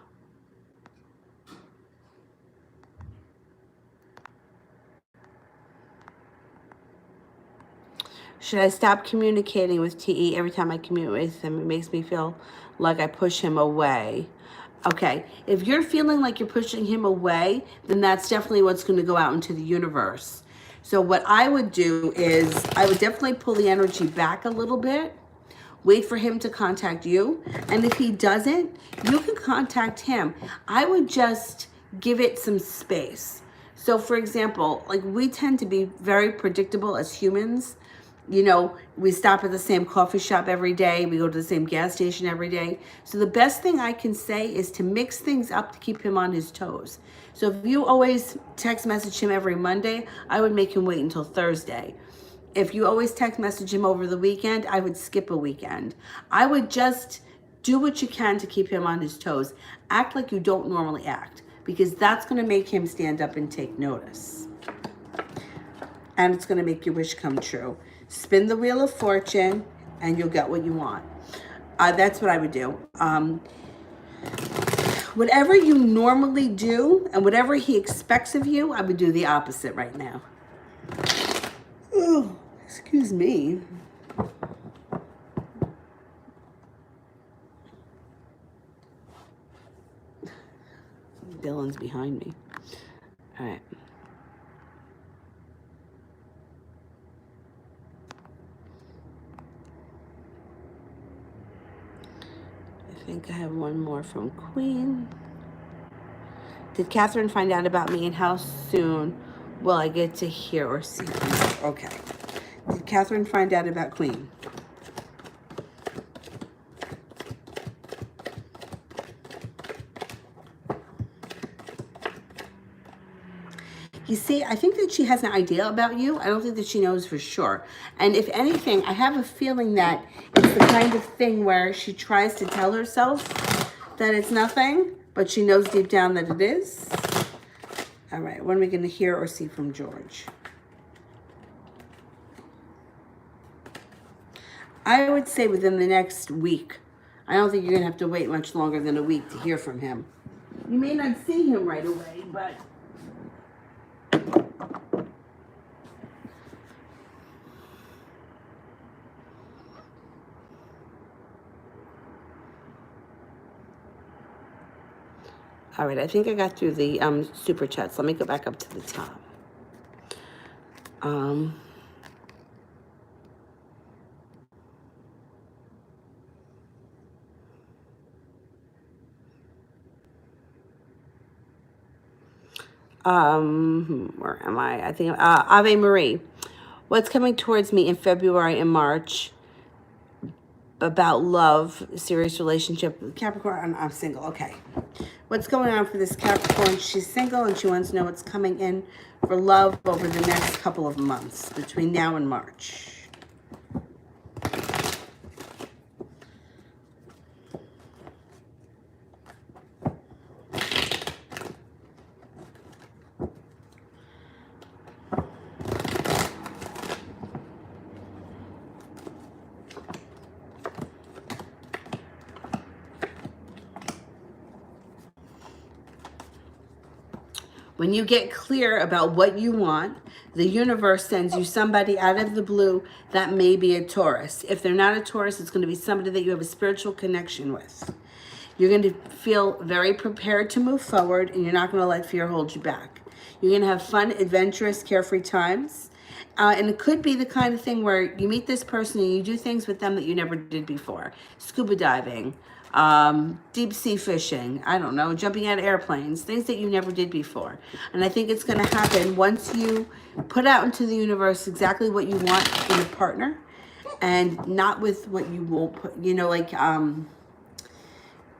Should I stop communicating with TE? Every time I communicate with him, it makes me feel like I push him away. Okay, if you're feeling like you're pushing him away, then that's definitely what's going to go out into the universe. So what I would do is I would definitely pull the energy back a little bit, wait for him to contact you. And if he doesn't, you can contact him. I would just give it some space. So for example, like we tend to be very predictable as humans. You know, we stop at the same coffee shop every day. We go to the same gas station every day. So the best thing I can say is to mix things up to keep him on his toes. So if you always text message him every Monday, I would make him wait until Thursday. If you always text message him over the weekend, I would skip a weekend. I would just do what you can to keep him on his toes. Act like you don't normally act, because that's going to make him stand up and take notice. And it's going to make your wish come true. Spin the Wheel of Fortune and you'll get what you want. That's what I would do. Whatever you normally do and whatever he expects of you, I would do the opposite right now. Oh, excuse me. Dylan's behind me. All right. I think I have one more from Queen. Did Catherine find out about me, and how soon will I get to hear or see from her? Okay. Did Catherine find out about Queen? You see, I think that she has an idea about you. I don't think that she knows for sure. And if anything, I have a feeling that it's the kind of thing where she tries to tell herself that it's nothing, but she knows deep down that it is. All right, when are we going to hear or see from George? I would say within the next week. I don't think you're going to have to wait much longer than a week to hear from him. You may not see him right away, but... All right, I think I got through the super chats. Let me go back up to the top. Where am I? I think Ave Marie. What's coming towards me in February and March about love, serious relationship? Capricorn, I'm single. Okay. What's going on for this Capricorn? She's single and she wants to know what's coming in for love over the next couple of months between now and March. When you get clear about what you want, the universe sends you somebody out of the blue that may be a Taurus. If they're not a Taurus, it's going to be somebody that you have a spiritual connection with. You're going to feel very prepared to move forward, and you're not going to let fear hold you back. You're going to have fun, adventurous, carefree times. And it could be the kind of thing where you meet this person and you do things with them that you never did before. Scuba diving, deep sea fishing, I don't know, jumping out of airplanes, things that you never did before. And I think it's going to happen once you put out into the universe exactly what you want in a partner, and not with what you won't put, you know, like,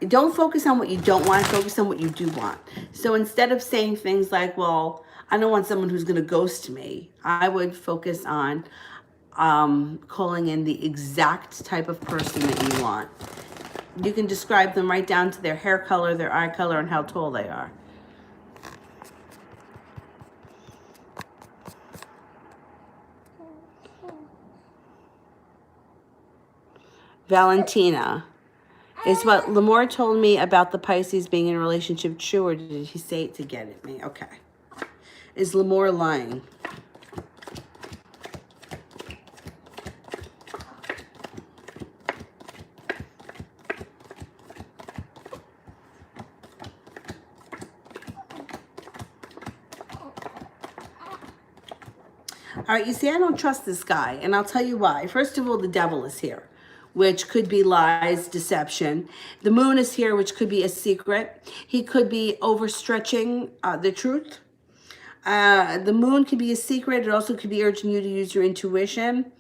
don't focus on what you don't want, focus on what you do want. So instead of saying things like, well, I don't want someone who's going to ghost me, I would focus on calling in the exact type of person that you want. You can describe them right down to their hair color, their eye color, and how tall they are. Valentina. Is what Lamore told me about the Pisces being in a relationship true, or did he say it to get at me? Okay. Is Lamore lying? All right, you see, I don't trust this guy, and I'll tell you why. First of all, the devil is here, which could be lies, deception. The moon is here, which could be a secret. He could be overstretching the truth. The moon could be a secret. It also could be urging you to use your intuition.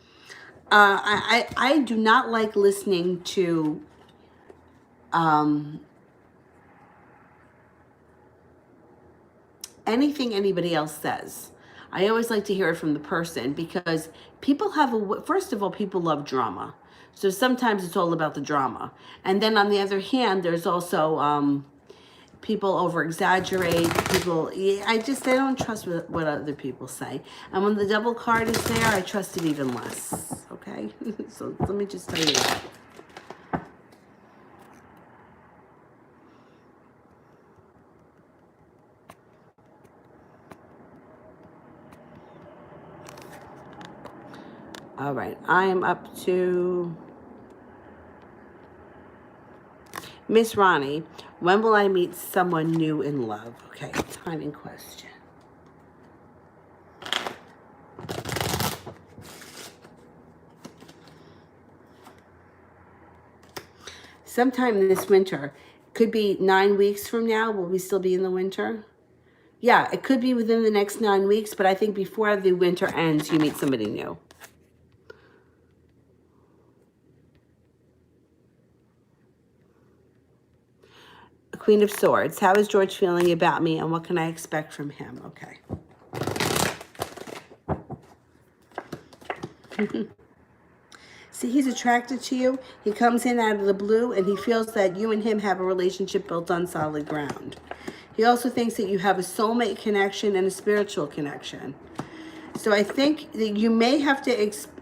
I do not like listening to anything anybody else says. I always like to hear it from the person, because people have first of all, people love drama. So sometimes it's all about the drama. And then on the other hand, there's also people over exaggerate. People, I don't trust what other people say. And when the devil card is there, I trust it even less. Okay? So let me just tell you that. All right, I am up to Miss Ronnie. When will I meet someone new in love? Okay, timing question. Sometime this winter. Could be 9 weeks from now. Will we still be in the winter? Yeah, it could be within the next 9 weeks, but I think before the winter ends, you meet somebody new. Queen of Swords. How is George feeling about me, and what can I expect from him? Okay. See, he's attracted to you. He comes in out of the blue, and he feels that you and him have a relationship built on solid ground. He also thinks that you have a soulmate connection and a spiritual connection. So I think that you may have to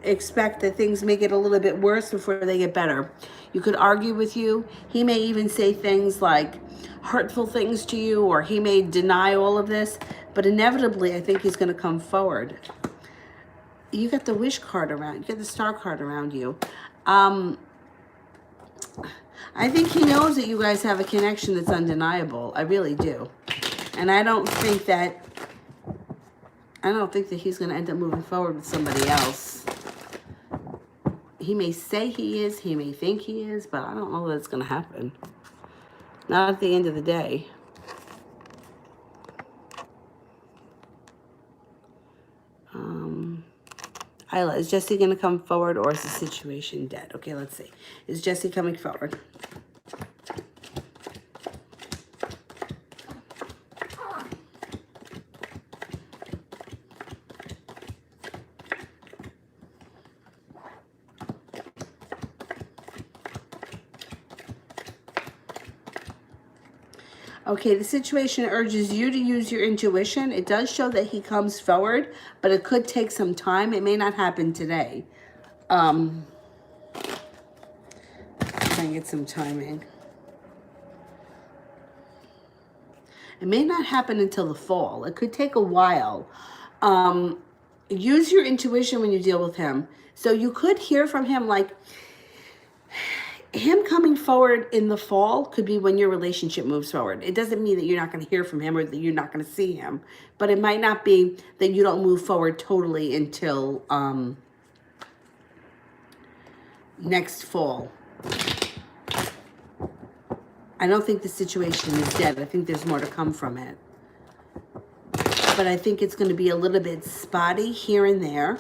expect that things may get a little bit worse before they get better. You could argue with you. He may even say things like hurtful things to you, or he may deny all of this. But inevitably, I think he's going to come forward. You got the wish card around. You got the star card around you. I think he knows that you guys have a connection that's undeniable. I really do. And I don't think that he's going to end up moving forward with somebody else. He may say he is, he may think he is, but I don't know that it's going to happen. Not at the end of the day. Isla, is Jesse going to come forward, or is the situation dead? Okay, let's see. Is Jesse coming forward? Okay, the situation urges you to use your intuition. It does show that he comes forward, but it could take some time. It may not happen today. Try and get some timing. It may not happen until the fall. It could take a while. Use your intuition when you deal with him. So you could hear from him, like, him coming forward in the fall could be when your relationship moves forward. It doesn't mean that you're not going to hear from him or that you're not going to see him. But it might not be that you don't move forward totally until next fall. I don't think the situation is dead. I think there's more to come from it. But I think it's going to be a little bit spotty here and there.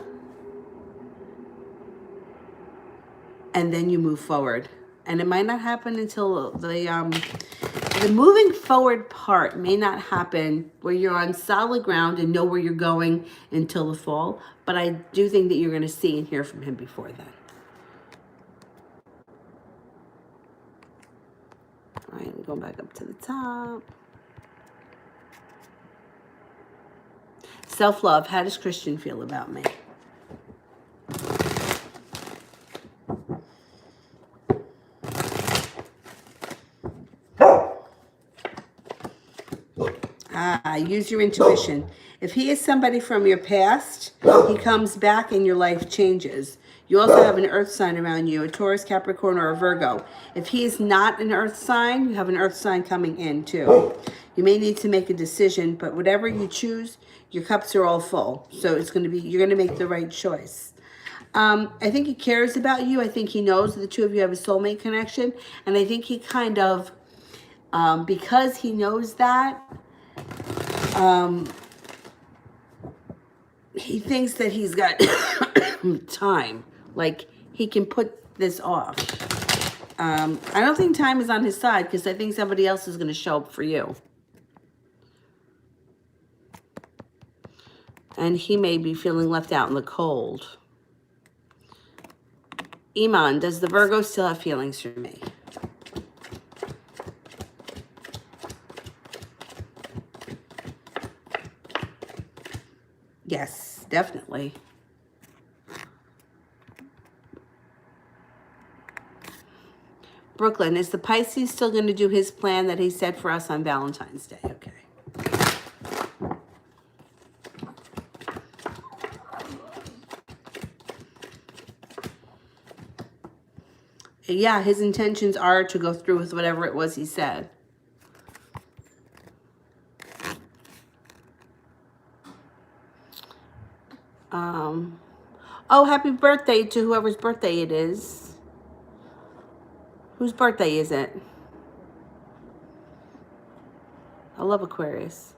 And then you move forward. And it might not happen until the moving forward part may not happen where you're on solid ground and know where you're going until the fall. But I do think that you're going to see and hear from him before then. All right, I'm going back up to the top. Self-love. How does Christian feel about me? Use your intuition. If he is somebody from your past, he comes back and your life changes. You also have an earth sign around you, a Taurus, Capricorn, or a Virgo. If he is not an earth sign, you have an earth sign coming in too. You may need to make a decision, but whatever you choose, your cups are all full. So it's going to be, you're going to make the right choice. I think he cares about you. I think he knows that the two of you have a soulmate connection. And I think he kind of, because he knows that, he thinks that he's got time. Like, he can put this off. I don't think time is on his side because I think somebody else is going to show up for you. And he may be feeling left out in the cold. Iman, does the Virgo still have feelings for me? Yes, definitely. Brooklyn, is the Pisces still going to do his plan that he set for us on Valentine's Day? Okay. Yeah, his intentions are to go through with whatever it was he said. Oh, happy birthday to whoever's birthday it is. Whose birthday is it? I love Aquarius.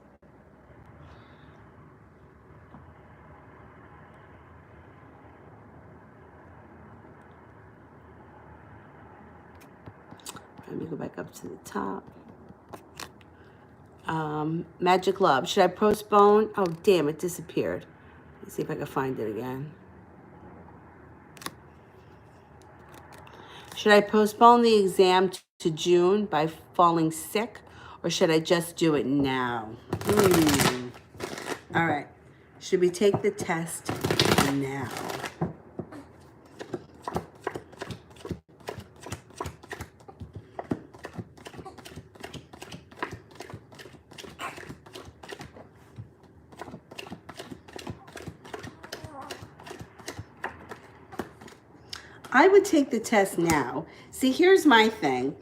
Let me go back up to the top. Magic Love. Should I postpone? Oh, damn, it disappeared. Let's see if I can find it again. Should I postpone the exam to June by falling sick, or should I just do it now? All right. Should we take the test now? I would take the test now. See, here's my thing.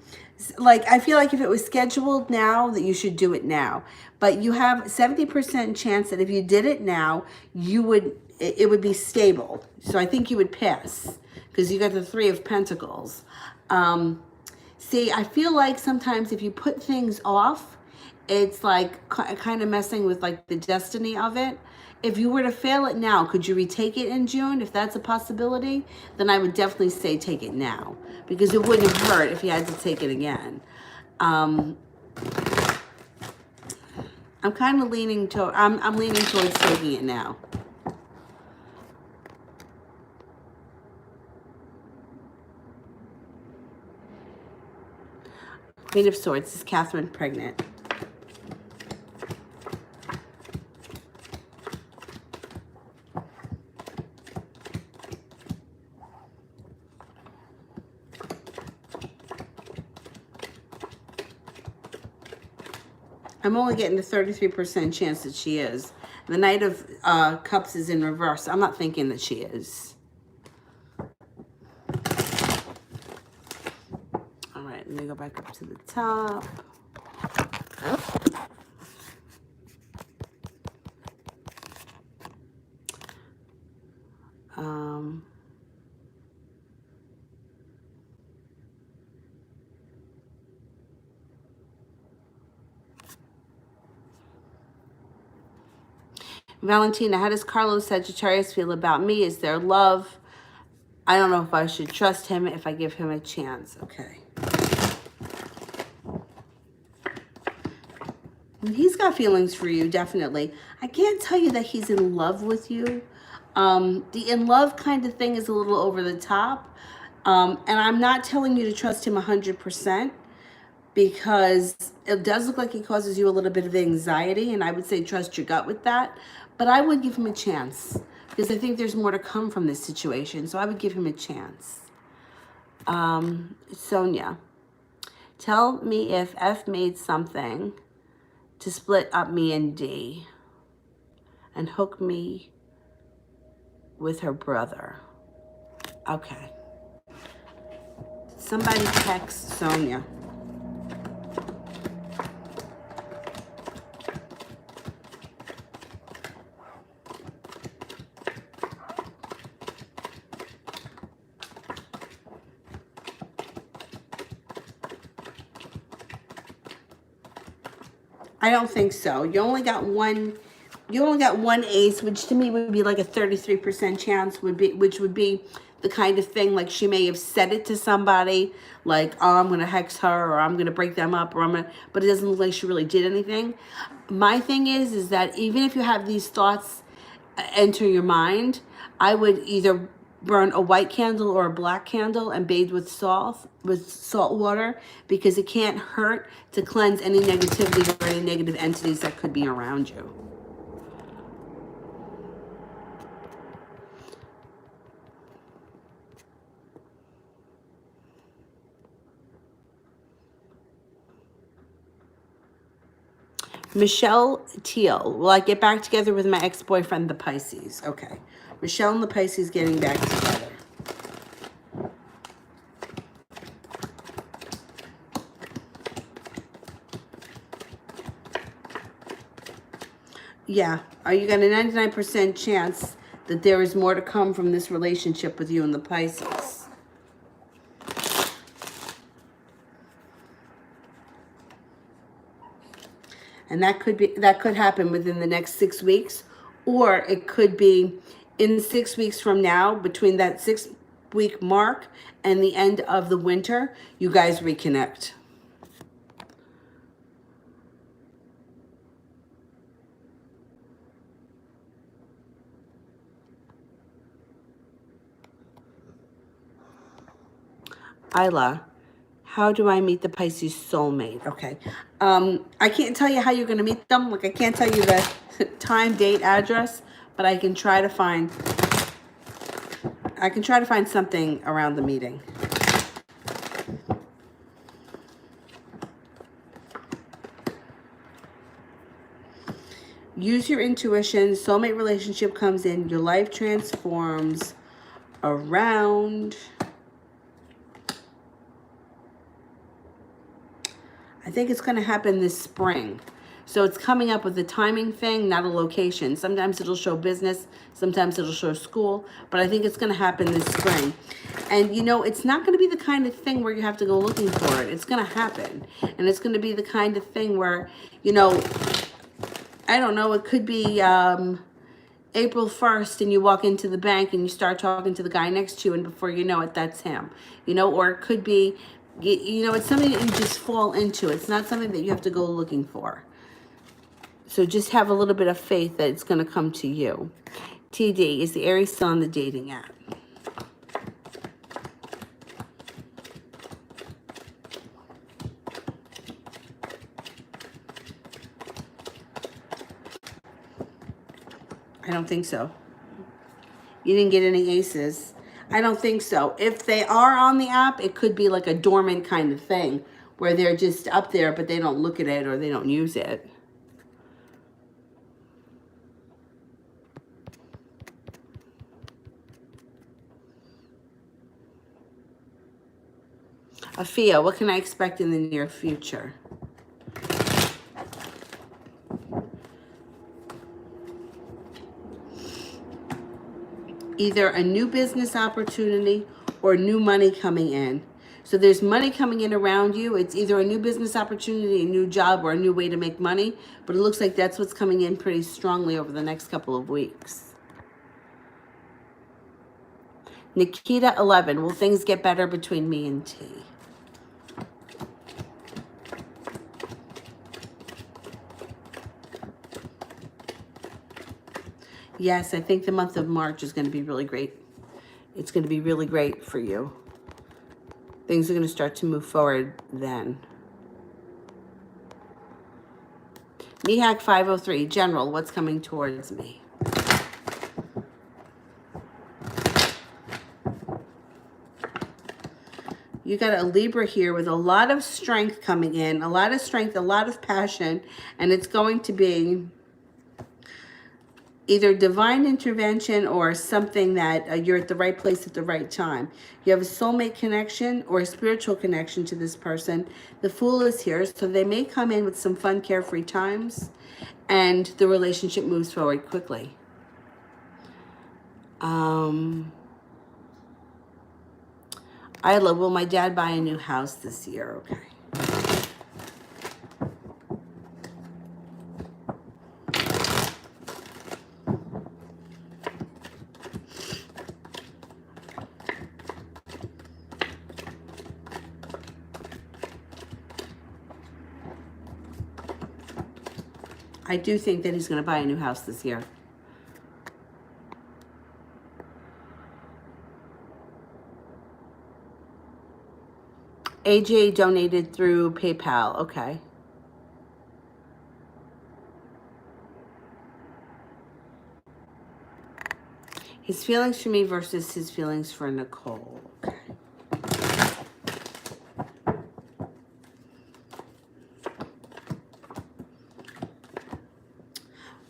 Like, I feel like if it was scheduled now, that you should do it now. But you have 70% chance that if you did it now, it would be stable. So I think you would pass because you got the 3 of Pentacles. See, I feel like sometimes if you put things off, it's like kind of messing with like the destiny of it. If you were to fail it now, could you retake it in June? If that's a possibility, then I would definitely say take it now because it wouldn't have hurt if you had to take it again. I'm kind of leaning to, I'm leaning towards taking it now. Queen of Swords. Is Catherine pregnant? I'm only getting the 33% chance that she is. The Knight of Cups is in reverse. I'm not thinking that she is. All right, let me go back up to the top. Valentina, how does Carlos Sagittarius feel about me? Is there love? I don't know if I should trust him if I give him a chance. Okay. He's got feelings for you, definitely. I can't tell you that he's in love with you. The in love kind of thing is a little over the top. And I'm not telling you to trust him 100%. Because it does look like he causes you a little bit of anxiety, and I would say trust your gut with that. But I would give him a chance because I think there's more to come from this situation. So I would give him a chance. Sonia, tell me if F made something to split up me and D and hook me with her brother. Okay. Somebody text Sonia. I don't think so. You only got one ace, which to me would be like a 33% chance, which would be the kind of thing like she may have said it to somebody, like, oh, I'm gonna hex her, or I'm gonna break them up, or but it doesn't look like she really did anything. My thing is that even if you have these thoughts enter your mind, I would either burn a white candle or a black candle and bathe with salt water, because it can't hurt to cleanse any negativity or any negative entities that could be around you. Michelle Teal, will I get back together with my ex-boyfriend, the Pisces? Okay. Michelle and the Pisces getting back together. Yeah, you got a 99% chance that there is more to come from this relationship with you and the Pisces. And that could happen within the next 6 weeks, or it could be in 6 weeks from now, between that 6 week mark and the end of the winter, you guys reconnect. Isla, how do I meet the Pisces soulmate? Okay. I can't tell you how you're going to meet them. Like, I can't tell you the time, date, address, but I can try to find something around the meeting. Use your intuition. Soulmate relationship comes in. Your life transforms around. I think it's going to happen this spring. So it's coming up with a timing thing, not a location. Sometimes it'll show business, sometimes it'll show school, but I think it's going to happen this spring. And, you know, it's not going to be the kind of thing where you have to go looking for it. It's going to happen. And it's going to be the kind of thing where, you know, I don't know, it could be April 1st and you walk into the bank and you start talking to the guy next to you, and before you know it, that's him. You know, or it could be, you know, it's something that you just fall into. It's not something that you have to go looking for. So just have a little bit of faith that it's going to come to you. TD, is the Aries still on the dating app? I don't think so. You didn't get any aces. I don't think so. If they are on the app, it could be like a dormant kind of thing where they're just up there, but they don't look at it or they don't use it. Afia, what can I expect in the near future? Either a new business opportunity or new money coming in. So there's money coming in around you. It's either a new business opportunity, a new job, or a new way to make money. But it looks like that's what's coming in pretty strongly over the next couple of weeks. Nikita 11, will things get better between me and T? Yes, I think the month of March is going to be really great. It's going to be really great for you. Things are going to start to move forward then. Mihak 503, General, what's coming towards me? You got a Libra here with a lot of strength coming in, a lot of strength, a lot of passion, and it's going to be either divine intervention or something that you're at the right place at the right time. You have a soulmate connection or a spiritual connection to this person. The Fool is here, so they may come in with some fun, carefree times, and the relationship moves forward quickly. Isla, will my dad buy a new house this year? Okay. I do think that he's going to buy a new house this year. AJ donated through PayPal. Okay. His feelings for me versus his feelings for Nicole. Okay.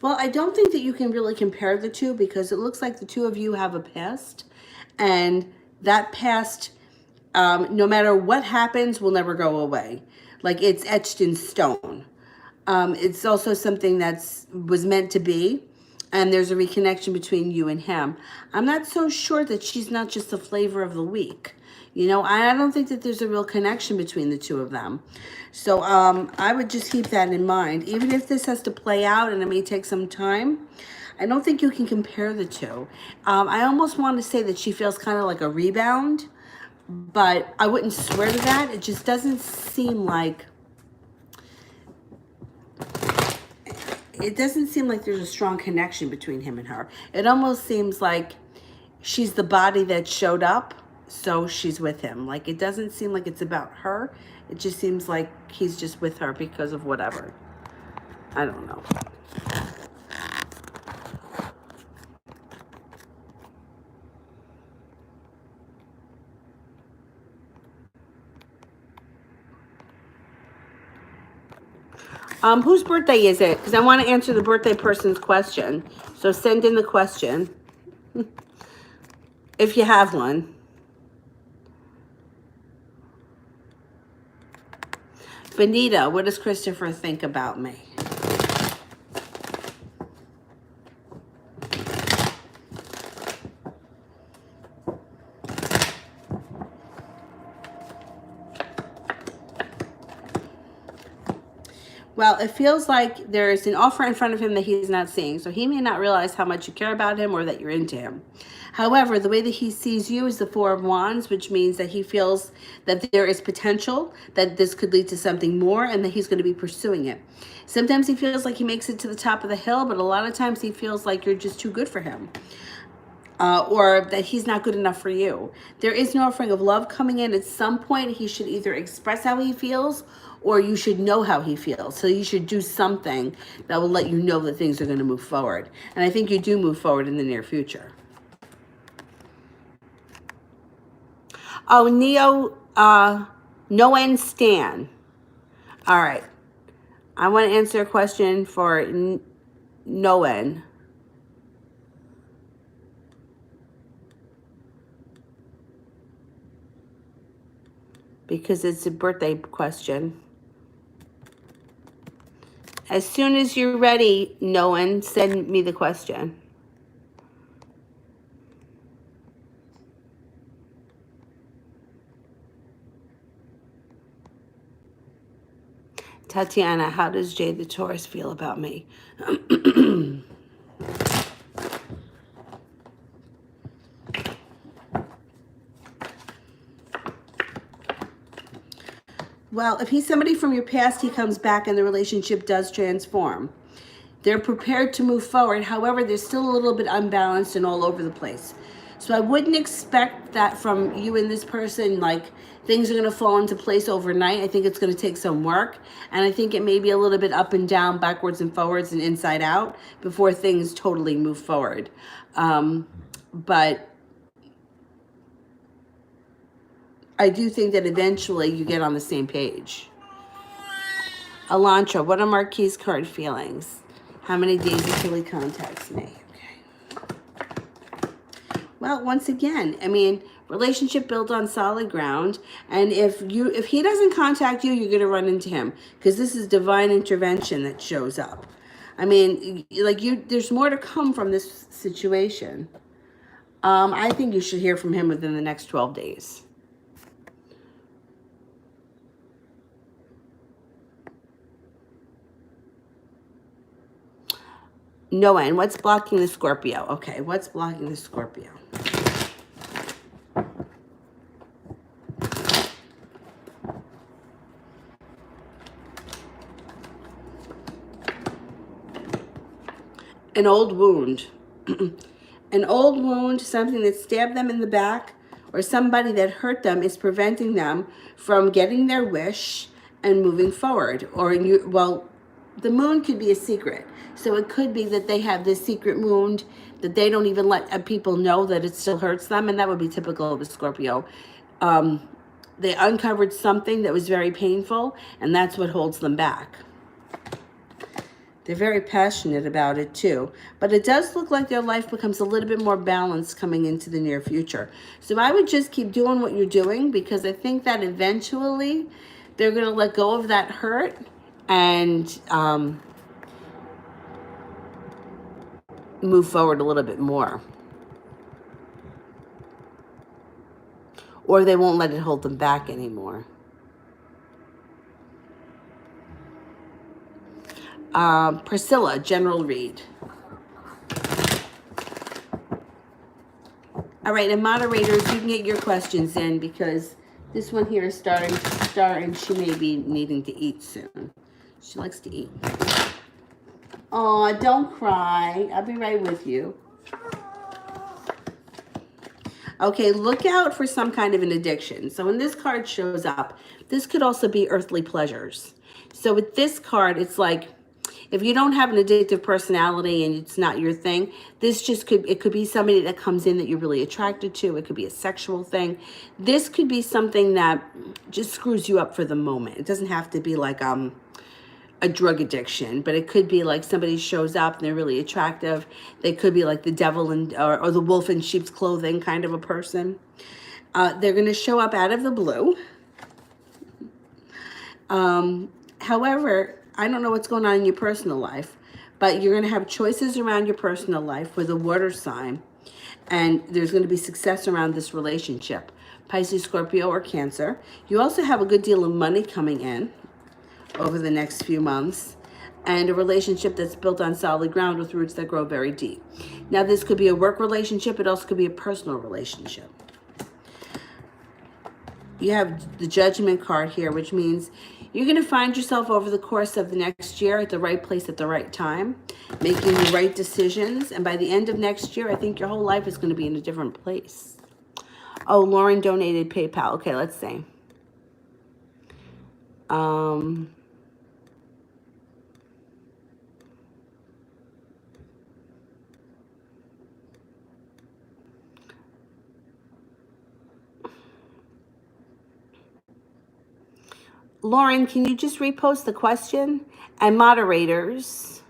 Well, I don't think that you can really compare the two, because it looks like the two of you have a past, and that past, no matter what happens, will never go away. Like, it's etched in stone. It's also something that's was meant to be, and there's a reconnection between you and him. I'm not so sure that she's not just the flavor of the week. You know, I don't think that there's a real connection between the two of them. So I would just keep that in mind. Even if this has to play out and it may take some time, I don't think you can compare the two. I almost want to say that she feels kind of like a rebound, but I wouldn't swear to that. It just doesn't seem like there's a strong connection between him and her. It almost seems like she's the body that showed up, so she's with him. Like, it doesn't seem like it's about her. It just seems like he's just with her because of whatever. I don't know. Whose birthday is it? Because I want to answer the birthday person's question. So send in the question if you have one. Benita, what does Christopher think about me? Well, it feels like there's an offer in front of him that he's not seeing. So he may not realize how much you care about him or that you're into him. However, the way that he sees you is the Four of Wands, which means that he feels that there is potential, that this could lead to something more, and that he's going to be pursuing it. Sometimes he feels like he makes it to the top of the hill, but a lot of times he feels like you're just too good for him. Or that he's not good enough for you. There is an offering of love coming in. At some point, he should either express how he feels or you should know how he feels. So you should do something that will let you know that things are going to move forward. And I think you do move forward in the near future. Oh, Neo, Noen Stan. All right. I want to answer a question for Noen. Because it's a birthday question. As soon as you're ready, Noen, send me the question. Tatiana, how does Jade the Taurus feel about me? Well, if he's somebody from your past, he comes back and the relationship does transform. They're prepared to move forward. However, they're still a little bit unbalanced and all over the place. So I wouldn't expect that from you and this person, like things are going to fall into place overnight. I think it's going to take some work. And I think it may be a little bit up and down, backwards and forwards and inside out before things totally move forward. But I do think that eventually you get on the same page. Elantra, what are Marquis card feelings? How many days until he contacts me? Okay. Well, once again, I mean, relationship built on solid ground. And if he doesn't contact you, you're going to run into him. Because this is divine intervention that shows up. I mean, like there's more to come from this situation. I think you should hear from him within the next 12 days. Noen, what's blocking the Scorpio? Okay, what's blocking the Scorpio? An old wound. An old wound, something that stabbed them in the back, or somebody that hurt them is preventing them from getting their wish and moving forward. Or, well, the moon could be a secret. So it could be that they have this secret wound that they don't even let people know that it still hurts them. And that would be typical of a Scorpio. They uncovered something that was very painful, and that's what holds them back. They're very passionate about it too. But it does look like their life becomes a little bit more balanced coming into the near future. So I would just keep doing what you're doing, because I think that eventually they're going to let go of that hurt and move forward a little bit more. Or they won't let it hold them back anymore. Priscilla, general read. All right, and moderators, you can get your questions in because this one here is starting. She may be needing to eat soon. She likes to eat. Aw, don't cry. I'll be right with you. Okay, look out for some kind of an addiction. So when this card shows up, this could also be earthly pleasures. So with this card, it's like, if you don't have an addictive personality and it's not your thing, this just it could be somebody that comes in that you're really attracted to. It could be a sexual thing. This could be something that just screws you up for the moment. It doesn't have to be like a drug addiction, but it could be like somebody shows up and they're really attractive. They could be like the devil or the wolf in sheep's clothing kind of a person. They're going to show up out of the blue. However, I don't know what's going on in your personal life, but you're going to have choices around your personal life with a water sign, and there's going to be success around this relationship. Pisces, Scorpio, or Cancer. You also have a good deal of money coming in over the next few months, and a relationship that's built on solid ground with roots that grow very deep. Now, this could be a work relationship. It also could be a personal relationship. You have the Judgment card here, which means you're going to find yourself over the course of the next year at the right place at the right time, making the right decisions. And by the end of next year, I think your whole life is going to be in a different place. Oh, Lauren donated PayPal. Okay, let's see. Lauren, can you just repost the question? And moderators,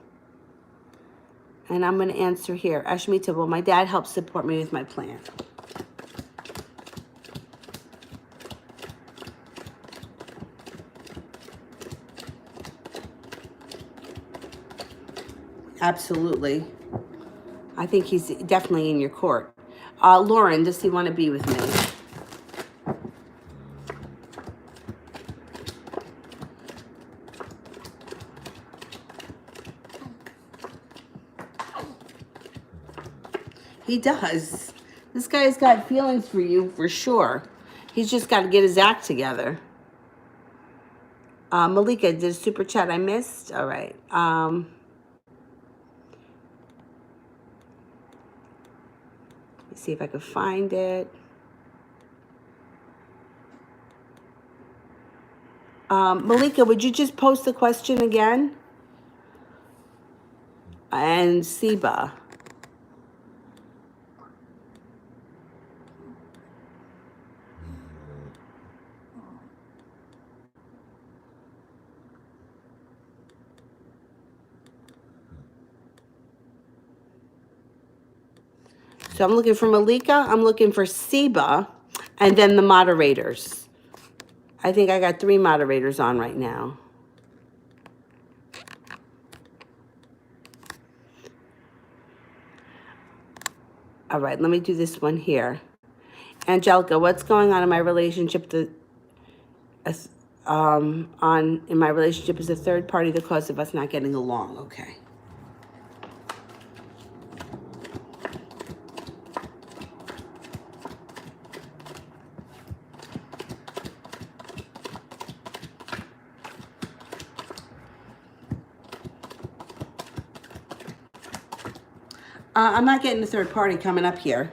and I'm going to answer here. Ashmita, well, my dad helps support me with my plan. Absolutely. I think he's definitely in your court. Lauren, does he want to be with me? He does. This guy's got feelings for you for sure. He's just got to get his act together. Malika, did a super chat I missed? All right. Let me see if I can find it. Malika, would you just post the question again? And Seba. So I'm looking for Malika, I'm looking for Seba, and then the moderators. I think I got 3 moderators on right now. All right, let me do this one here. Angelica, what's going on in my relationship? In my relationship is a third party the cause of us not getting along. Okay. I'm not getting a third party coming up here.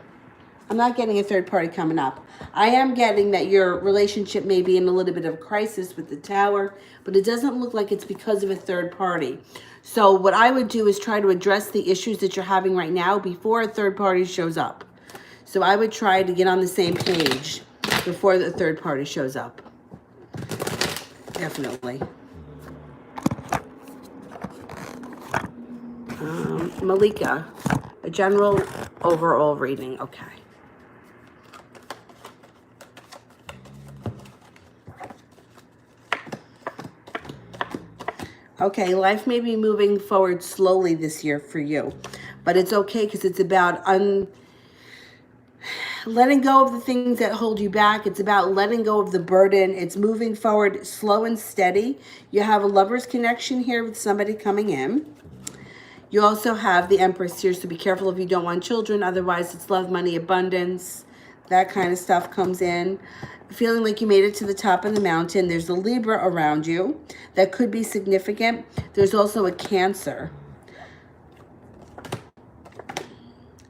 I'm not getting a third party coming up. I am getting that your relationship may be in a little bit of a crisis with the Tower, but it doesn't look like it's because of a third party. So what I would do is try to address the issues that you're having right now before a third party shows up. So I would try to get on the same page before the third party shows up. Definitely. Malika, a general overall reading. Okay. Okay, life may be moving forward slowly this year for you, but it's okay because it's about letting go of the things that hold you back. It's about letting go of the burden. It's moving forward slow and steady. You have a lover's connection here with somebody coming in. You also have the Empress here, so be careful if you don't want children. Otherwise, it's love, money, abundance. That kind of stuff comes in. Feeling like you made it to the top of the mountain. There's a Libra around you. That could be significant. There's also a Cancer.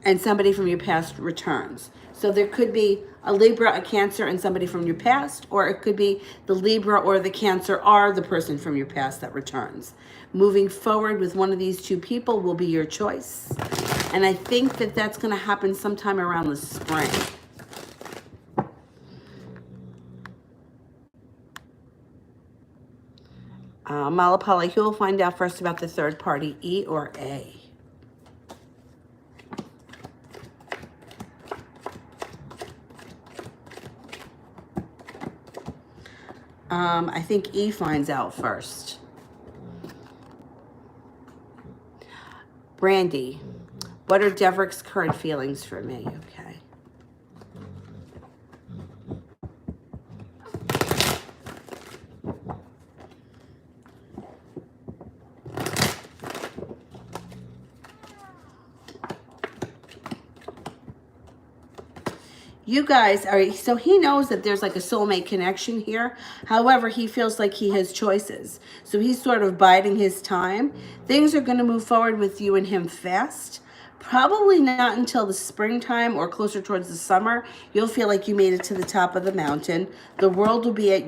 And somebody from your past returns. So there could be a Libra, a Cancer, and somebody from your past, or it could be the Libra or the Cancer are the person from your past that returns. Moving forward with one of these two people will be your choice. And I think that that's going to happen sometime around the spring. Malapala, you will find out first about the third party, E or A. I think E finds out first. Brandy, what are Deverick's current feelings for me? Okay. You guys are, so he knows that there's like a soulmate connection here. However, he feels like he has choices. So he's sort of biding his time. Things are going to move forward with you and him fast. Probably not until the springtime or closer towards the summer. You'll feel like you made it to the top of the mountain. The world will be at